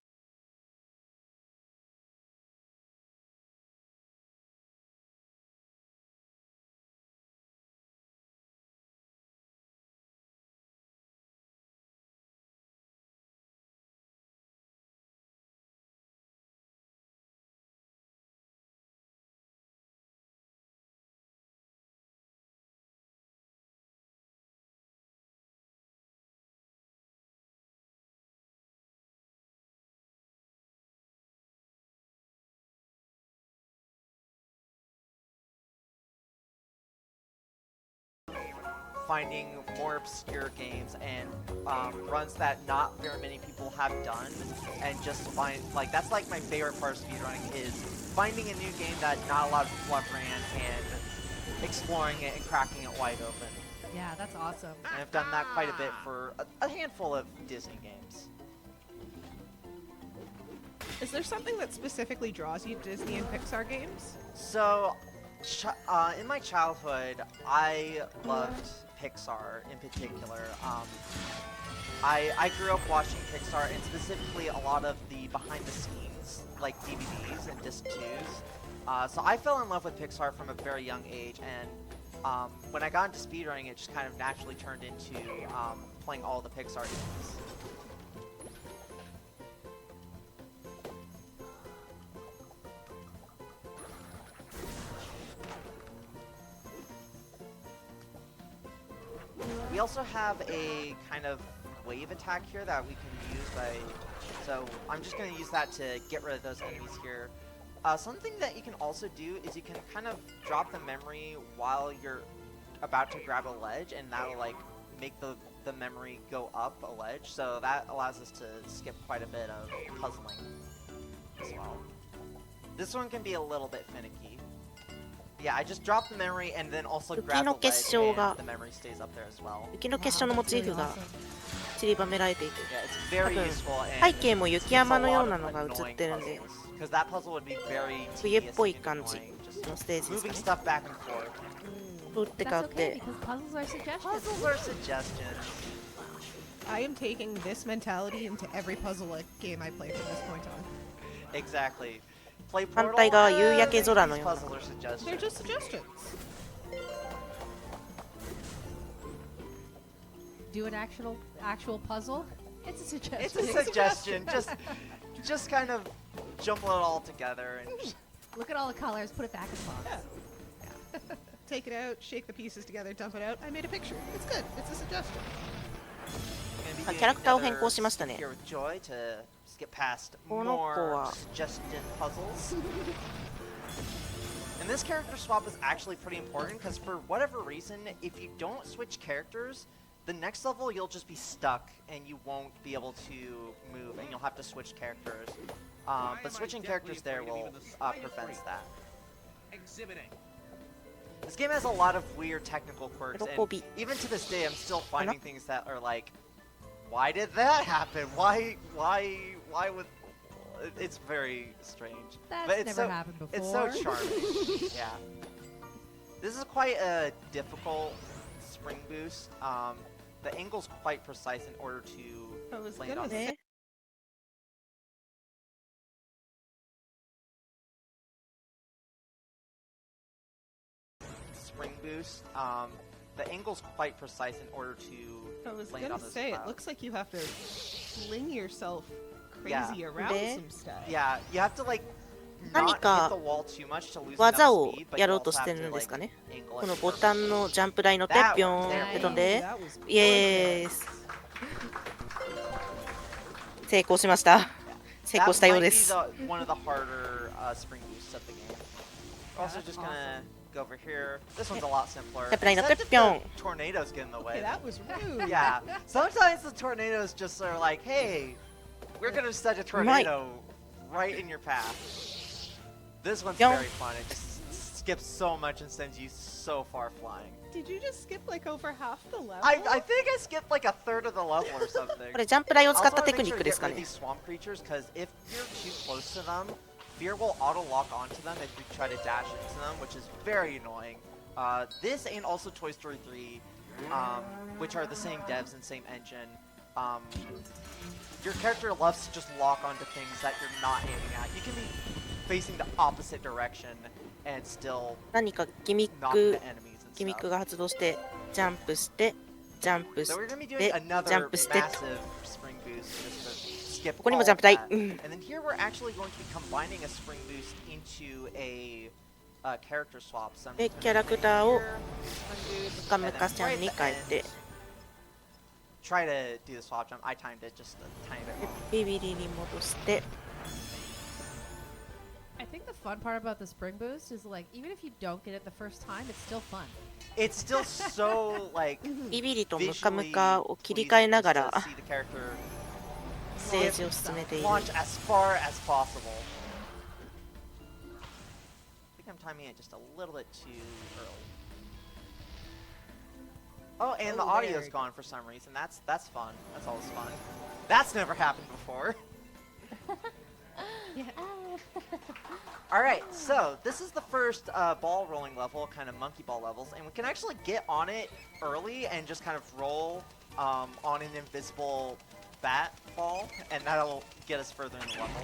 finding more obscure games and runs that not very many people have done, and just find, like, that's like my favorite part of speedrunning, is finding a new game that not a lot of people have ran and exploring it and cracking it wide open. Yeah, that's awesome. And I've done that quite a bit for a handful of Disney games. Is there something that specifically draws you to Disney and Pixar games? So, in my childhood, I loved Pixar in particular. I grew up watching Pixar, and specifically a lot of the behind the scenes, like DVDs and disc 2s. So I fell in love with Pixar from a very young age, and when I got into speedrunning, it just kind of naturally turned into playing all the Pixar games. We also have a kind of wave attack here that we can use by... So I'm just going to use that to get rid of those enemies here. Something that you can also do is you can kind of drop the memory while you're about to grab a ledge, and that'll like make the memory go up a ledge. So that allows us to skip quite a bit of puzzling as well. This one can be a little bit finicky. Yeah, I just drop the memory and then also grab the ledge, and the memory stays up there as well. 雪の結晶のモチーフが散りばめられていて、 Yeah, it's very useful, and 背景も雪山のようなのが映ってるんで、 because that puzzle would be very 冬っ tedious ぽい and 感じ annoying, のステージです moving かね。 stuff back and forth. 打って変わ That's っ okay て、 because puzzles are suggestions. Puzzles are suggestions. I am taking this mentality into every puzzle game I play from this point on. Exactly. Play 反 Portal, 対側夕焼け空の these ような。 puzzles are suggestions. They're just suggestions. Do an actual puzzle? It's a suggestion. It's a suggestion. just kind of jumble it all together and Look at all the colors, put it back in the box. Take it out, shake the pieces together, dump it out. I made a picture. It's good. It's a suggestion. gonna be あ、 doing キャラクターを変 another 更しましたね。 here with Joy to skip past この子 more は suggested puzzles. And this character swap is actually pretty important because for whatever reason, if you don't switch characters, the next level you'll just be stuck and you won't be able to move and you'll have to switch characters. But switching characters there will prevent that. Exhibiting. This game has a lot of weird technical quirks, and 喜び。 even to this day I'm still finding things that are like, why did that happen? Why would... It's very strange. That's but it's never so, happened before. It's so charming. Yeah. This is quite a difficult spring boost. The angle's quite precise in order to I was land gonna on say- ね。 spring boost. The angle's quite precise in order to I was land gonna on this say, cloud. it looks like you have to sling yourself Yeah. crazy around Yeah. some stuff. Yeah, you have to like not hit か the wall too much to lose enough 技を speed, but や you ろうと also して have る to んですか like ね。 angle こ it のボタンの perfectly. ジャンプ台乗ってピョーンって飛んで That was イエーイ成功しました成 That 功したよう might で be す one of the harder spring boosts of the game. We're also just gonna go over here. This one's a lot simpler. Step right up, Except if pyong. the tornadoes get in the way. Okay, that was rude. Yeah. Sometimes the tornadoes just are like, hey, we're gonna set a tornado right in your path. This one's Pyong. very fun. It just skips so much and sends you so far flying. Did you just skip like over half the level? I think I skipped like a third of the level or something. これジャンプ台を使っ Also た wanna テ make クニ sure ッ to クで get すか rid of ね these swamp creatures because if you're too close to them, Fear will auto lock onto them if you try to dash into them, which is very annoying. This and also Toy Story 3, which are the same devs and same engine. Your character loves to just lock onto things that you're not aiming at. You can be facing the opposite direction and still 何かギミッ knock ク the enemies and ギミッ stuff. クが発動してジャンプしてジャンプし So we're gonna be て doing ジャ another ンプして massive spring boost just to skip ここにも all ジャン of プ台 that. And then here we're actually going to be combining a spring boost into a character swap. So I'm で just キャ gonna ラク make ターを here, spring ム boost, カ and ム then カちゃ right ん at に the 変え end, て try to do the swap jump. I timed it just a tiny bit wrong. ビビリに戻して I think the fun part about the spring boost is like even if you don't get it the first time, it's still fun. It's still so like ビビリとムカム visually カを切り替え pleasing な just が to ら see the character ステージを進めている launch as far as possible. I think I'm timing it just a little bit too early. Oh, and the Oh, audio's there. gone for some reason. That's fun. That's always fun. That's never happened before. Alright, so this is the first ball rolling level, kind of monkey ball levels, and we can actually get on it early and just kind of roll on an invisible bat ball, and that'll get us further in the level.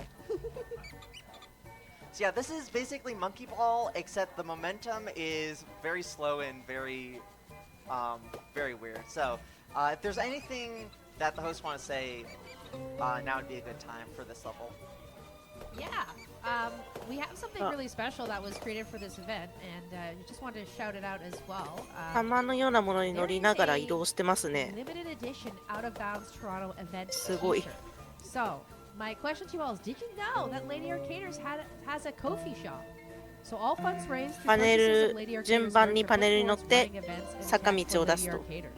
So yeah, this is basically monkey ball, except the momentum is very slow and very, very weird. So if there's anything that the hosts want to say, now would be a good time for this level. Yeah, we have something really special that was created for this event, and just wanted to shout it out as well. 玉のようなものに乗りながら移動してますね Limited edition out of bounds Toronto event すごい t-shirt. So, my question to you all is, did you know that Lady Arcaders has a Ko-fi shop? So all funds raised through パネ purchases ル of Lady Arcaders 順番に merch パネルに are 乗 put っ towards て running events and 坂 events 道 for を出 Lady すと Arcaders.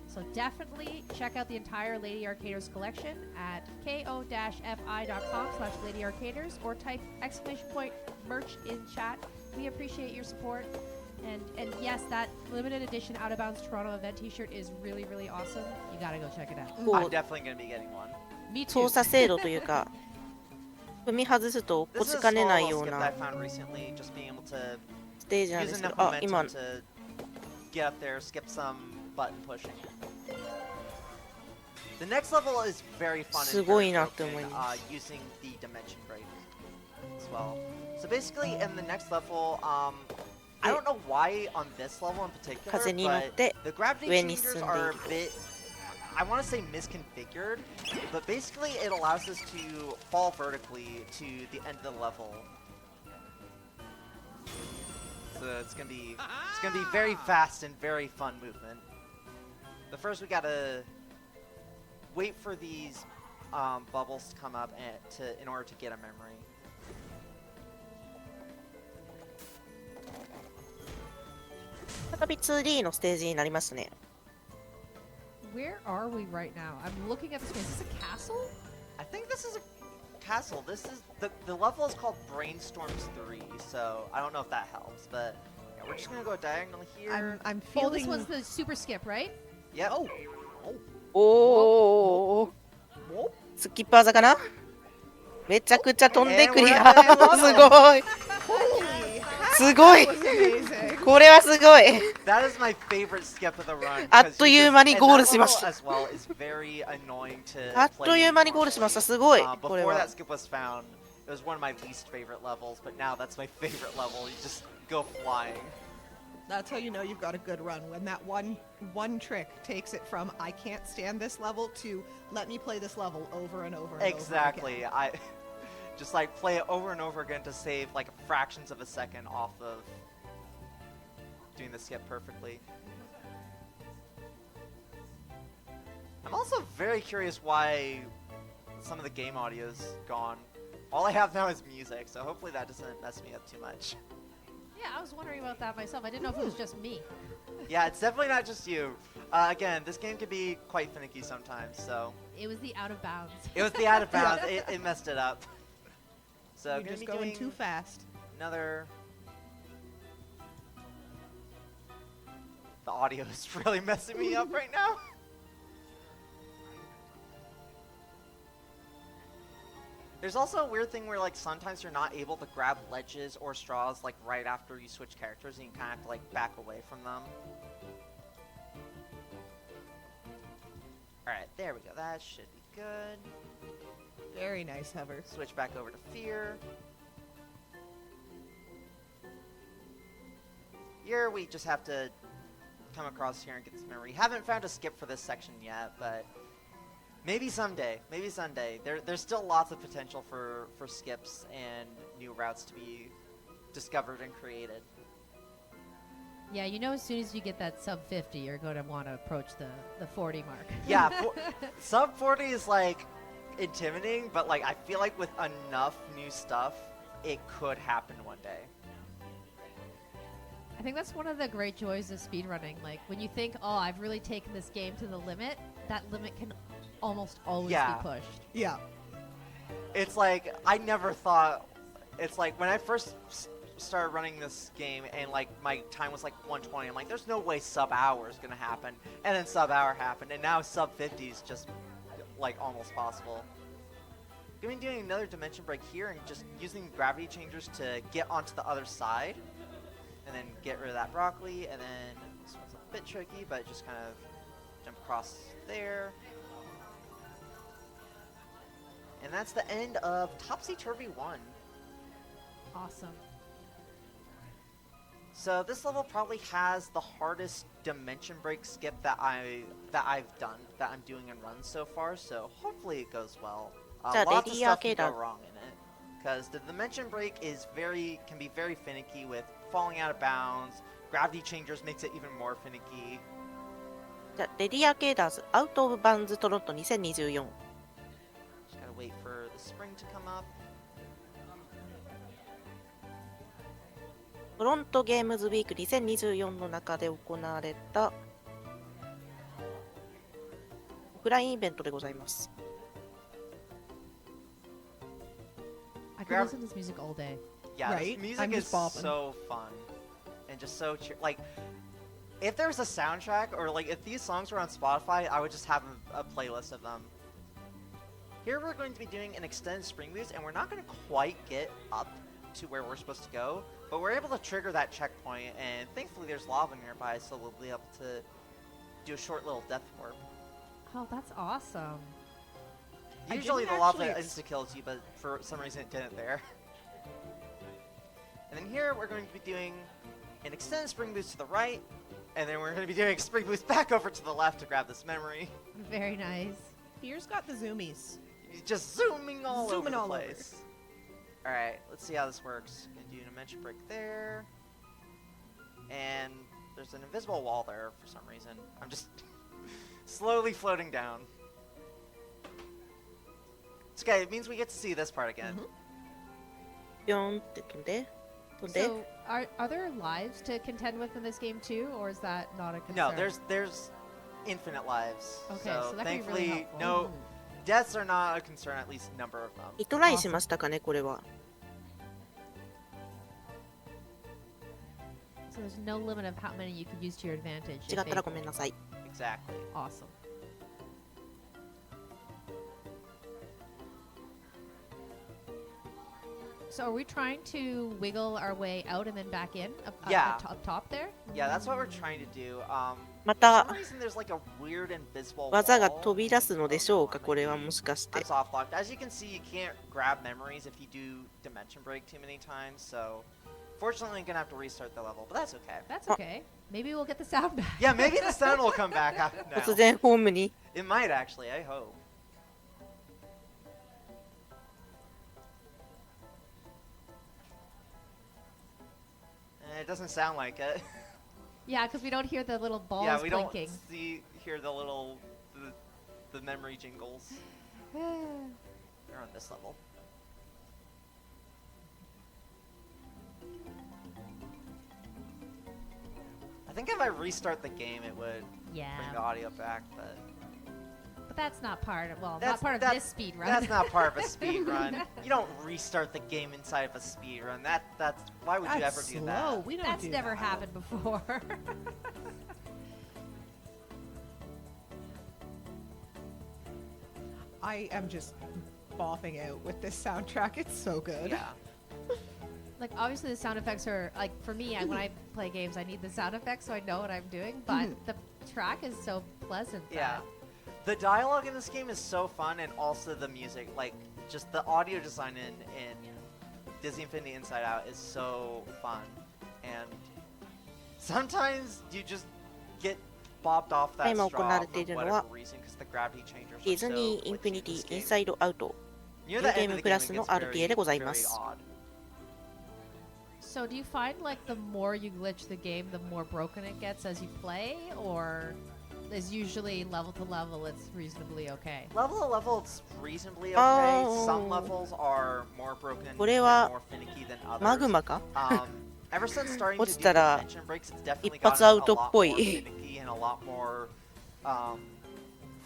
So definitely check out the entire Lady Arcaders collection at ko-fi.com/Lady Arcaders or type !merch in chat. We appreciate your support. And yes, that limited edition Out of Bounds Toronto event t-shirt is really, really awesome. You gotta go check it out. こ I'm う definitely going to be getting one. Me too. 操作精度というか踏み外すと落っ This こ is ち a かね small ない little よう skip that な I found recently, just being able to ステージなんで use すけ enough どあ今 momentum to get up there, skip some button pushing. The next level is very fun す and ご very いなって broken, 思います using the dimension break as well. So basically, in the next level, I don't know why on this level in particular, 風に乗っ but て the gravity 上に changers 進んで are い a く bit, I want to say misconfigured, but basically it allows us to fall vertically to the end of the level. So it's gonna be very fast and very fun movement. But first we gotta wait for these bubbles to come up in order to get a memory.再び 2D のステージになりますね Where are we right now? I'm looking at the screen. Is this a castle? I think this is a castle. This is the level is called Brainstorms 3, so I don't know if that helps, but yeah, we're just gonna go diagonally here. I'm Oh, this feeling. one's the super skip, right? Yep. Oh. おおスキッパー坂なめちゃくちゃ飛んでクリアすごい Holy すごい that was amazing. これはすごい That is my favorite skip of the run. あっという間にゴールしました。 And that level as well is very annoying to あっという間にゴールしましたすごいこれ Before は that skip was found, it was one of my least favorite levels, but now that's my favorite level. You just go flying. That's how you know you've got a good run, when that one trick takes it from I can't stand this level to let me play this level over and over and Exactly. over again. just like play it over and over again to save like fractions of a second off of doing the skip perfectly. I'm also very curious why some of the game audio's gone. All I have now is music, so hopefully that doesn't mess me up too much. Yeah, I was wondering about that myself. I didn't know if it was just me. Yeah, it's definitely not just you. Again, this game can be quite finicky sometimes, so... It was the out of bounds. It was the out of bounds. It messed it up. So You're gonna just be going doing too fast. another... The audio is really messing me up right now. There's also a weird thing where like sometimes you're not able to grab ledges or straws like right after you switch characters and you kind of have to like back away from them. Alright, there we go. That should be good. Very nice hover. Switch back over to Fear. Here we just have to come across here and get this memory. Haven't found a skip for this section yet, but maybe someday. Maybe someday. There's still lots of potential for skips and new routes to be discovered and created. Yeah, you know, as soon as you get that sub 50, you're going to want to approach the 40 mark. Yeah, sub 40 is like intimidating, but like I feel like with enough new stuff, it could happen one day. I think that's one of the great joys of speedrunning. Like, when you think, oh, I've really taken this game to the limit, that limit can almost always be pushed. Yeah. It's like, I never thought, it's like when I first started running this game and like my time was like 120, I'm like, there's no way sub hour is gonna happen. And then sub hour happened, and now sub 50 is just like almost possible. Gonna be doing another dimension break here and just using gravity changers to get onto the other side. And then get rid of that broccoli, and then this one's a bit tricky, but just kind of jump across there. And that's the end of Topsy-Turvy 1. Awesome. So this level probably has the hardest dimension break skip that I've done, that I'm doing in runs so far. So hopefully it goes well. Lots of stuff can go wrong in it, because the dimension break is can be very finicky with falling out of bounds. Gravity changers makes it even more finicky. じゃあレディアケーダーズアウトオブバウンズトロント2024 Just gotta wait for the spring to come up. トロントゲームズウィーク2024の中で行われたオフラインイベントでございます。I could listen to this music all day. Yeah, Right? this I'm music is just bopping. so fun and just so like. If there's a soundtrack, or like if these songs were on Spotify, I would just have a playlist of them. Here we're going to be doing an extended spring boost, and we're not going to quite get up to where we're supposed to go, but we're able to trigger that checkpoint, and thankfully there's lava nearby, so we'll be able to do a short little death warp. Oh, that's awesome. Usually the didn't lava actually insta-kills you, but for some reason it didn't there. And then here we're going to be doing an extended spring boost to the right, and then we're going to be doing a spring boost back over to the left to grab this memory. Very nice. Fear's got the zoomies. He's just zooming all Zooming over all the over. place. Alright, let's see how this works. Gonna do an dimension break there. And there's an invisible wall there for some reason. I'm just slowly floating down. It's okay, it means we get to see this part again. ピョンって飛んで飛んで So, are there lives to contend with in this game too, or is that not a concern? No, there's infinite lives. Okay, so so that can be really thankfully, helpful. no deaths are not a concern, at least number of them. リトライしましたかねこれは。 So there's no limit of how many you could use to your advantage. 違ったらごめんなさい。 Exactly. Awesome. So are we trying to wiggle our way out and then back in Yeah. up top there? Yeah, that's what we're trying to do. ま For た some reason, there's like a weird invisible 技が wall. 飛び出すのでしょうかこれはもしかして I'm soft locked. As you can see, you can't grab memories if you do dimension break too many times. So, fortunately, I'm gonna have to restart the level, but that's okay. That's okay. Maybe we'll get the sound back. Yeah, maybe the sound will come back after 突 now. 然ホームに It might actually. I hope. It doesn't sound like it. Yeah, because we don't hear the little balls Yeah, we don't blinking. hear the little the memory jingles. We're on this level. I think if I restart the game, it would bring the Yeah, audio back, but but that's not part of, well, That's- not part of that- this speed run. that's not part of a speed run. You don't restart the game inside of a speed run. That's why would you ever That's do slow. that? We don't That's do never that. happened before. I am just bopping out with this soundtrack. It's so good. Yeah. Like, obviously the sound effects are, like, for me, when I play games, I need the sound effects so I know what I'm doing, but the track is so pleasant. Yeah. The dialogue in this game is so fun, and also the music. Like, just the audio design in Disney Infinity Inside Out is so fun. And sometimes you just get bopped off that 今 straw 行われ for ているの whatever は reason, because the gravity changers ディ are ズ so ニーイン glitchy フィニ in テ this ィイン game. サイドアウト Near ニ the ューゲ end ー of ム the プ game, ラ it スの gets RTA でございま very す odd. So do you find, like, the more you glitch the game, the more broken it gets as you play, or is usually level to level it's reasonably okay? Level to level, it's reasonably okay. Oh. Some levels are more broken これ and は more finicky than マ others. グマか Ever since starting to 落 do ちたら dimension breaks, it's definitely 一発 gotten ア a ウトっ lot ぽ more い finicky and a lot more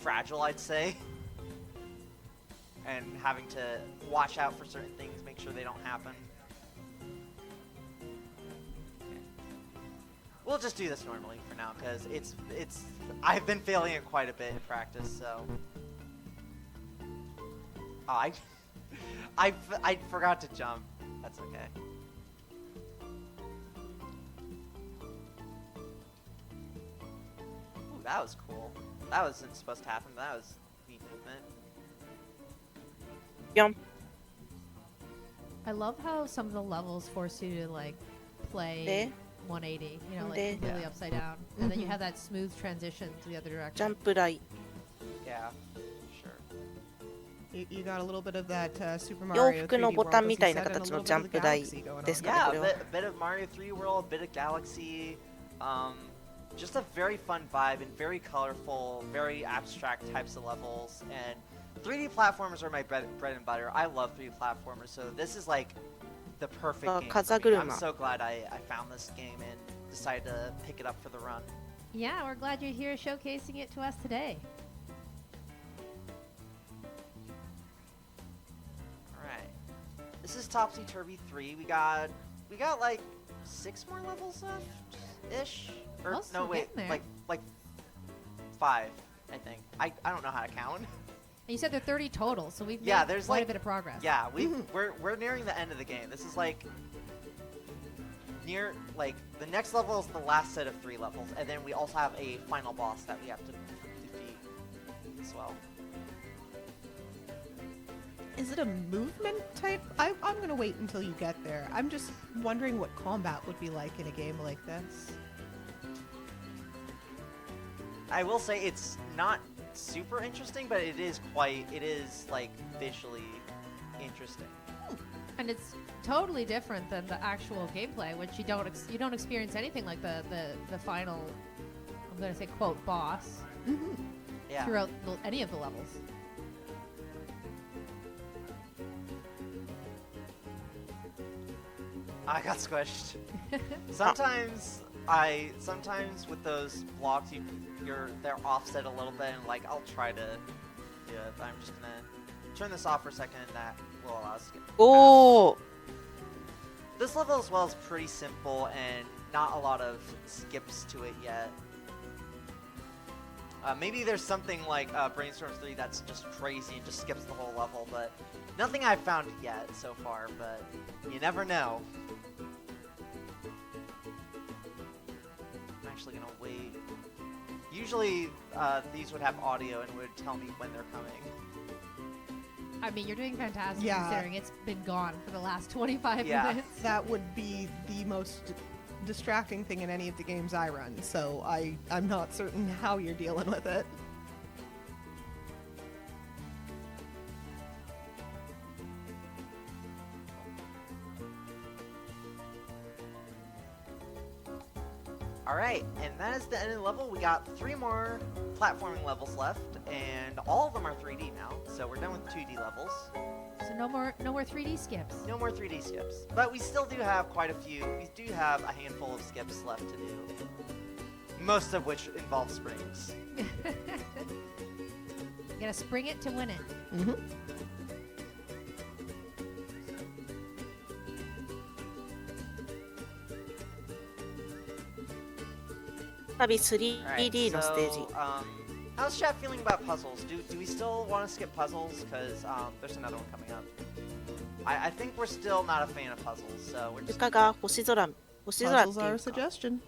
fragile, I'd say. And having to watch out for certain things, make sure they don't happen. We'll just do this normally for now, because it's I've been failing it quite a bit in practice, so. Oh, I forgot to jump. That's okay. Ooh, that was cool. That wasn't supposed to happen, but that was neat movement. ぴょん I love how some of the levels force you to, like, play で 180, you know, likeで completely Yeah. upside down, and then you have that smooth transition to the other ジャ direction. ンプ台 Yeah, sure. You got a little bit of that Super 洋 Mario 服の 3D ボ World, タン as み you たいな said, and a 形 little の bit ジャ of ン the プ台 Galaxy going on です there. かね Yeah, これは a bit of Mario 3 World, a bit of Galaxy. Just a very fun vibe and very colorful, very abstract types of levels. And 3D platformers are my bread and butter. I love 3D platformers, so this is like the perfect game for me. I'm 風車 so glad I found this game and decided to pick it up for the run. Yeah, we're glad you're here showcasing it to us today. Alright. This is Topsy Turvy 3. We got like 6 more levels left-ish? Or Oh, no, we're wait, getting there. like 5, I think. I don't know how to count. And you said there are 30 total, so we've Yeah, made there's quite like- a bit of progress. Yeah, we're nearing the end of the game. This is like near like the next level is the last set of 3 levels, and then we also have a final boss that we have to defeat as well. Is it a movement type? I'm gonna wait until you get there. I'm just wondering what combat would be like in a game like this. I will say it's not super interesting, but it is like visually interesting. And it's totally different than the actual gameplay, which you don't experience anything like the final, I'm gonna say quote boss Yeah. throughout any of the levels. I got squished. Sometimes with those blocks they're offset a little bit, and like I'll try to do it, but I'm just gonna turn this off for a second, and that will allow us to get おー This level as well is pretty simple and not a lot of skips to it yet. Maybe there's something like Brainstorm 3 that's just crazy and just skips the whole level, but nothing I've found yet so far, but you never know. I'm actually gonna wait. Usually these would have audio and would tell me when they're coming. I mean, you're doing fantastic Yeah. considering it's been gone for the last 25 Yeah. minutes. That would be the most distracting thing in any of the games I run, so I'm not certain how you're dealing with it. Alright, and that is the end of the level. We got 3 more platforming levels left, and all of them are 3D now, so we're done with 2D levels. So no more 3D skips. No more 3D skips. But we still do have quite a few. We do have a handful of skips left to do. Most of which involve springs. You gotta spring it to win it. Mm-hmm. Maybe 3D のステージ。 how's chat feeling about puzzles? Do we still want to skip puzzles? Because there's another one coming up. I think we're still not a fan of puzzles, so we're just 床が星空ってい Puzzles う are a か suggestion.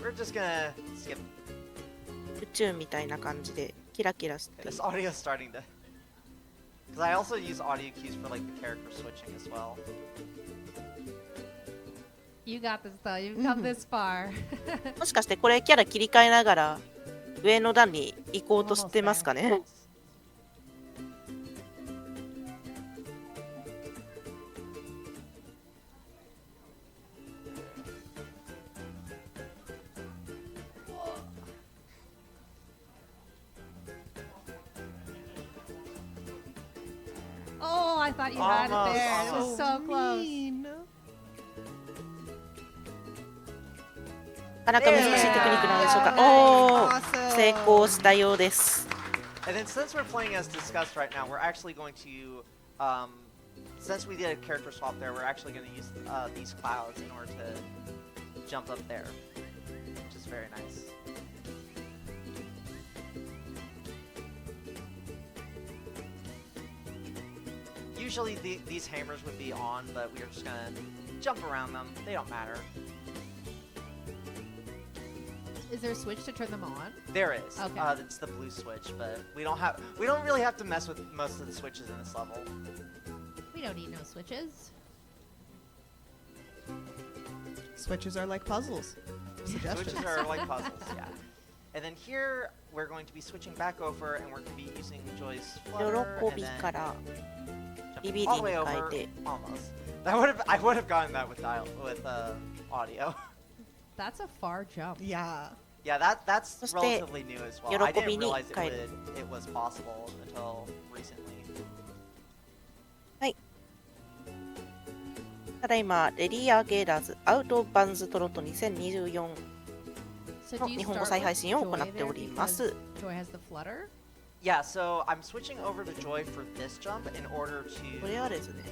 we're just gonna skip. 宇宙みたいな感じでキラキラして This audio's starting to. Because I also use audio cues for like the character switching as well. You got this though. You've come this far. もしかしてこれキャラ切り替えながら上の段に行こうとしてますかね。 Oh, I thought you had it there. It was Almost. so close. Mean. なかなか難しいテクニックなんでしょうか。おお、 Awesome. 成功したようです。 And then since we're playing as discussed right now, we're actually going to, since we did a character swap there, we're actually going to use these clouds in order to jump up there, which is very nice. Usually these hammers would be on, but we are just going to jump around them. They don't matter. Is there a switch to turn them on? There is. Okay. It's the blue switch, but we don't really have to mess with most of the switches in this level. We don't need no switches. Switches are like puzzles. Suggestions. Switches are like puzzles, yeah. And then here we're going to be switching back over, and we're going to be using Joy's flutter, 喜 and び then からビビ jumping リ all に the way 変 over. えて Almost. I would have gotten that with audio. That's a far jump. Yeah. Yeah, that's そして relatively new as well. I 喜び didn't に realize 変える。 it was possible until recently. ただいまレディアゲーラーズアウトオブバンズトロット2024 So の do you 日本語 start 再配 with 信を Joy 行ってお there りま because す。 Joy has the flutter? Yeah, so I'm switching over to Joy for this jump in order これは to ですね。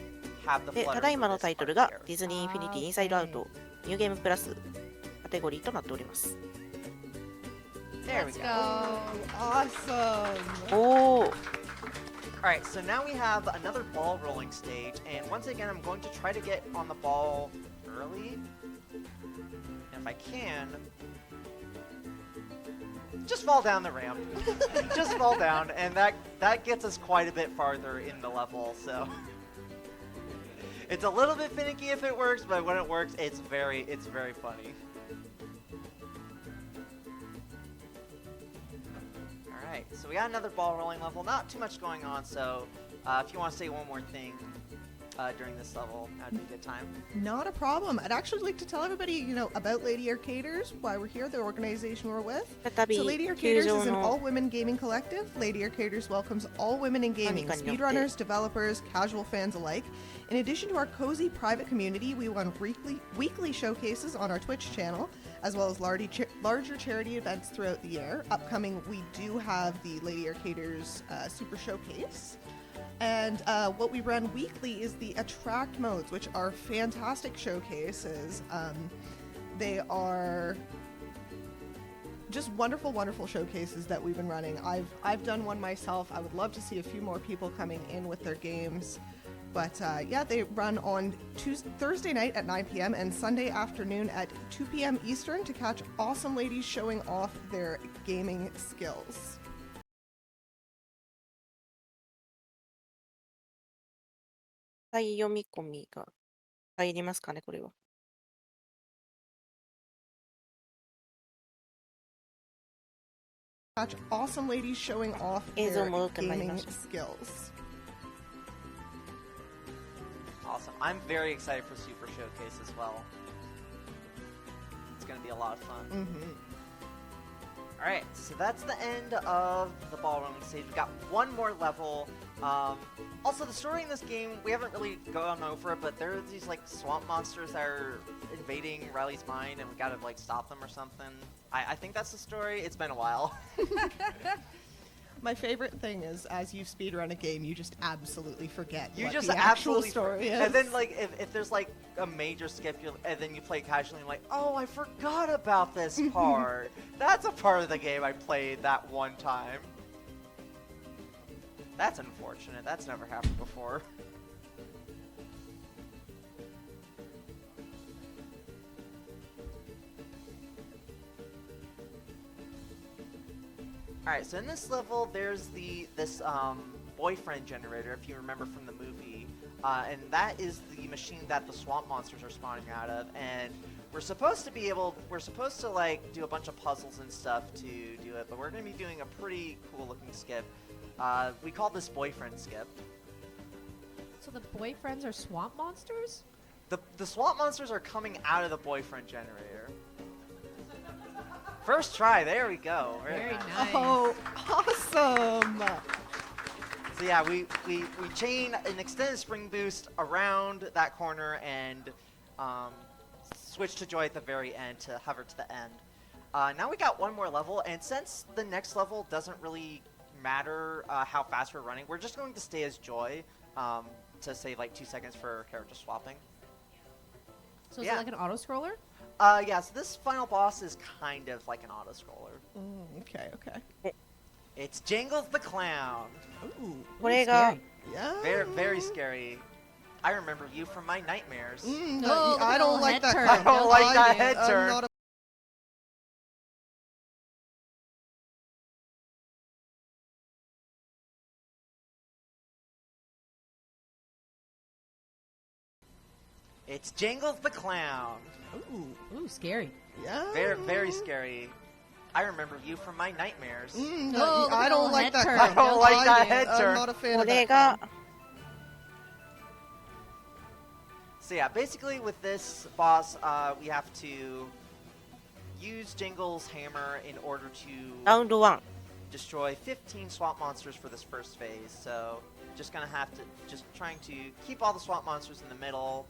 have the で、 flutter ただい for まの this タイトル part が here. ディズニーインフィニティインサイドアウトニューゲームプラスカテゴリーとなっております。 There we Let's go. go. Awesome. おお、 Alright, so now we have another ball rolling stage, and once again I'm going to try to get on the ball early. And if I can, just fall down the ramp. Just fall down, and that gets us quite a bit farther in the level, so it's a little bit finicky if it works, but when it works, it's very funny. Alright, so we got another ball rolling level. Not too much going on, so if you want to say one more thing during this level, that'd be a good time. Not a problem. I'd actually like to tell everybody, about Lady Arcaders, why we're here, the organization we're with. 再び So Lady 球 Arcaders 場 is an の all-women gaming collective. Lady Arcaders welcomes all women in gaming, 何かによって speedrunners, developers, casual fans alike. In addition to our cozy private community, we run weekly showcases on our Twitch channel, as well as larger charity events throughout the year. Upcoming, we do have the Lady Arcaders Super Showcase. And what we run weekly is the attract modes, which are fantastic showcases. They are just wonderful, wonderful showcases that we've been running. I've done one myself. I would love to see a few more people coming in with their games. But yeah, they run on Thursday night at 9 p.m. and Sunday afternoon at 2 p.m. Eastern to catch awesome ladies showing off their gaming skills. 再読み込みが入りますかね、これは。 Catch awesome ladies showing off 映像 their 戻ってまいり gaming ました。 skills. Awesome. I'm very excited for Super Showcase as well. It's going to be be a lot of fun. Mm-hmm. Alright, so that's the end of the ball rolling stage. We got one more level. Also, the story in this game, we haven't really gone over it, but there are these like swamp monsters that are invading Riley's mind, and we gotta like stop them or something. I think that's the story. It's been a while. My favorite thing is, as you speedrun a game, you just absolutely forget You what just the actual absolutely story is. And then like if there's like a major skip, and then you play casually, and like, oh, I forgot about this part. That's a part of the game I played that one time. That's unfortunate. That's never happened before. Alright, so in this level, there's this boyfriend generator, if you remember from the movie. And that is the machine that the swamp monsters are spawning out of. And we're supposed to like do a bunch of puzzles and stuff to do it, but we're going to be doing a pretty cool looking skip. We call this boyfriend skip. So the boyfriends are swamp monsters? The swamp monsters are coming out of the boyfriend generator. First try, there we go. Very nice. Oh, awesome! So yeah, we chain an extended spring boost around that corner and switch to Joy at the very end to hover to the end. Now we got one more level, and since the next level doesn't really matter how fast we're running, we're just going to stay as Joy to save like 2 seconds for character swapping. So is Yeah. it like an auto-scroller? Yeah, so this final boss is kind of like an auto-scroller. Okay. It's Jingles the Clown. Ooh, これが yeah. Very scary. I remember you from my nightmares. No, I don't like that. turn. I don't like that do. head I'm turn. not a It's Jingles the Clown. Ooh, scary. yeah. Very scary. I remember you from my nightmares. No, I the don't little like head that. turn. I don't like that do. head turn. I'm not a fan こ of れ that. が So yeah, basically with this boss, we have to use Jingle's hammer in order to ラウンド1 destroy 15 swamp monsters for this first phase. So just gonna have to trying to keep all the swamp monsters in the middle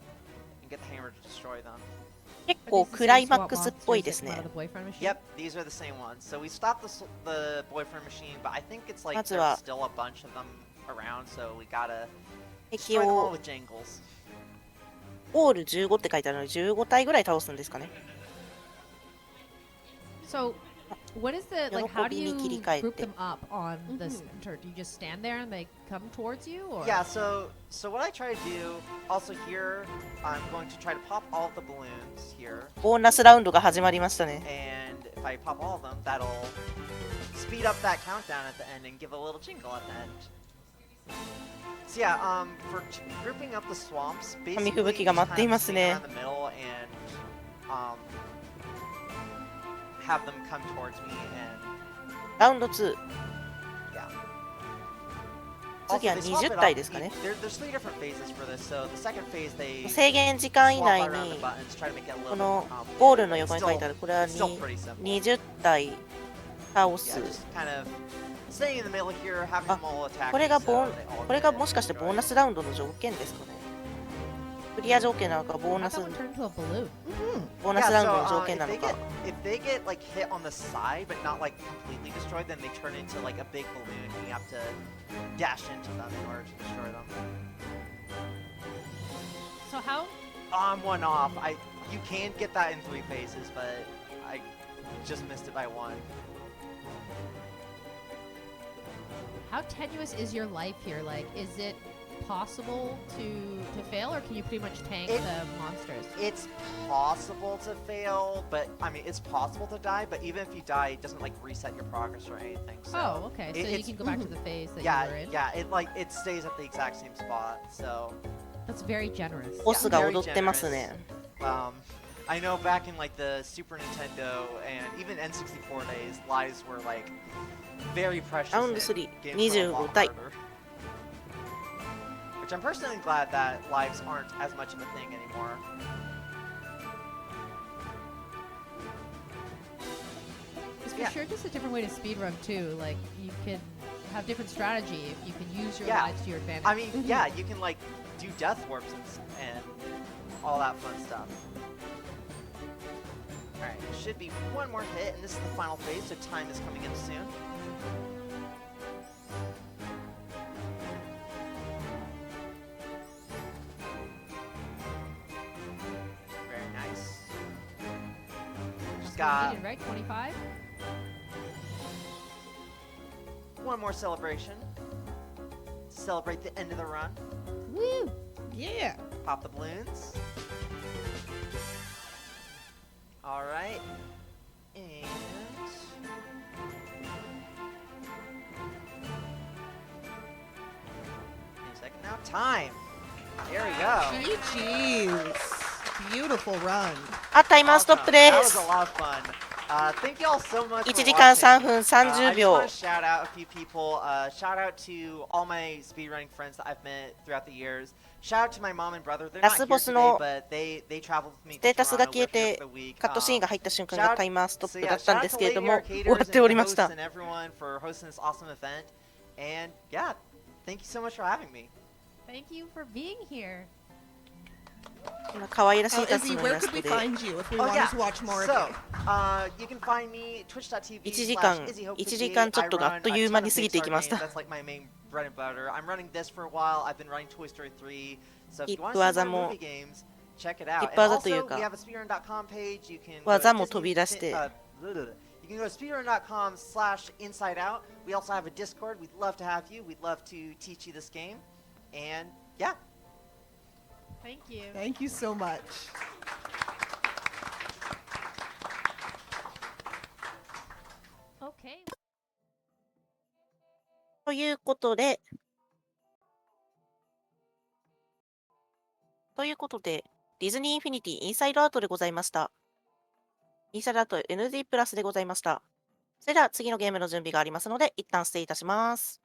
and get the hammer to destroy them. 結 Are 構 these the クラ same イマッ swamp クスっ monsters ぽい that です come out ね of the boyfriend machine? Yep, these are the same ones. So we stopped the boyfriend machine, but I think it's like まず there's は still a bunch of them around, so we gotta 敵 destroy them all を with Jingles. オール15って書いてあるので15体ぐらい倒すんですかね So, what is the like? How do you 喜びに切り替えて。 group them up on the center? Do you just stand there and they come towards you, or Yeah, so what I try to do, also here, I'm going to try to pop all of the balloons here, ボーナスラウンドが始まりましたね and if I pop all of them, that'll speed up that countdown at the end and give a little jingle at the end. So yeah, for grouping up the swamps, basically 紙吹雪が just 舞ってい kind ま of す swing ね around the middle and have them come towards me and ラウンド2 yeah. 次は Also, they swap it 20 up. 体ですかね There's 3 different phases for this. So the second phase they 制限時間以 swap 内 around the に buttons, try to make it a こ little の bit ゴールの complicated. 横に書いてあるこれは Still pretty simple. 20体倒 Yeah, す just kind of staying in the middle here, having them all attack. これ me が so ボー they all これが get もしかしてボー destroyed. ナスラウンドの条件ですかねクリア条件なのかボー I ナス thought it turned to a balloon. ボーナ Yeah, スラウン so ドの条件なの if か they get like hit on the side but not like completely destroyed, then they turn into like a big balloon and you have to dash into them in order to destroy them. So how? I'm one off. You can get that in 3 phases, but I just missed it by 1. How tenuous is your life here? Like, is it possible to fail, or can you pretty much tank It- the monsters? It's possible to fail, but I mean it's possible to die. But even if you die, it doesn't like reset your progress or anything. So Oh, okay. So you it's- can go back to the phase that you were in. yeah, it stays at the exact same spot. So That's very generous. ボスが踊ってますね I know back in like the Super Nintendo and even N64 days, lives were like very precious. ラウンド and 3 games were a lot 25体 harder. Which I'm personally glad that lives aren't as much of a thing anymore. It's for Yeah. sure just a different way to speedrun too. Like you can have different strategy if you can use your Yeah. lives to your advantage. I mean, yeah, you can like do death warps and all that fun stuff. Alright, should be one more hit, and this is the final phase, so time is coming up soon. Very nice. Just got Needed, right? 25. one more celebration. Celebrate the end of the run. Woo! Yeah. Pop the balloons. Alright. And in a second now. Time! There we go. GG's. Beautiful run. あ、タイマーストップ Awesome. で That was す a。lot of fun. Thank you all so much 1 for 時間 watching. 3分 I 30 just 秒 want to shout out a few people. Shout out to all my speedrunning friends that I've met throughout the years. Shout out to my mom and brother. They're ラ not ス here ボス today, の but they traveled with me ス to テータスが Toronto, 消え lived here て for the week. カットシーンが入った瞬間 Shout が out- タイマーストッ so プ yeah, だったん shout で out す to けれど Lady も Arcaders 終わって and おり the ました hosts and everyone for hosting this awesome event. And yeah, thank you so much for having me. Thank you for being here. 今可愛らし Oh, いタス Izzy, のイ where ラス could ト we で find you if we Oh wanted yeah. to watch more of So, you? you can find me twitch.tv 1時間 /IzzyHope58. 1時間ちょっとがあっという間に過ぎていきました。 That's like my main bread and butter. I'm running this for a while. I've been running Toy Story 3. So if you キッ want プ to see 技 more も movie games, check it キ out. ッ And プ技という also, か we have a speedrun.com page. You can go 技 to も飛び出して You can go to speedrun.com/insideout. We also have a Discord. We'd love to have you. We'd love to teach you this game. And yeah. Thank you. Thank you so much. Okay. ということで、ディズニーインフィニティインサイドアウトでございました。インサイドアウト ND プラスでございました。それでは次のゲームの準備がありますので、一旦失礼いたします。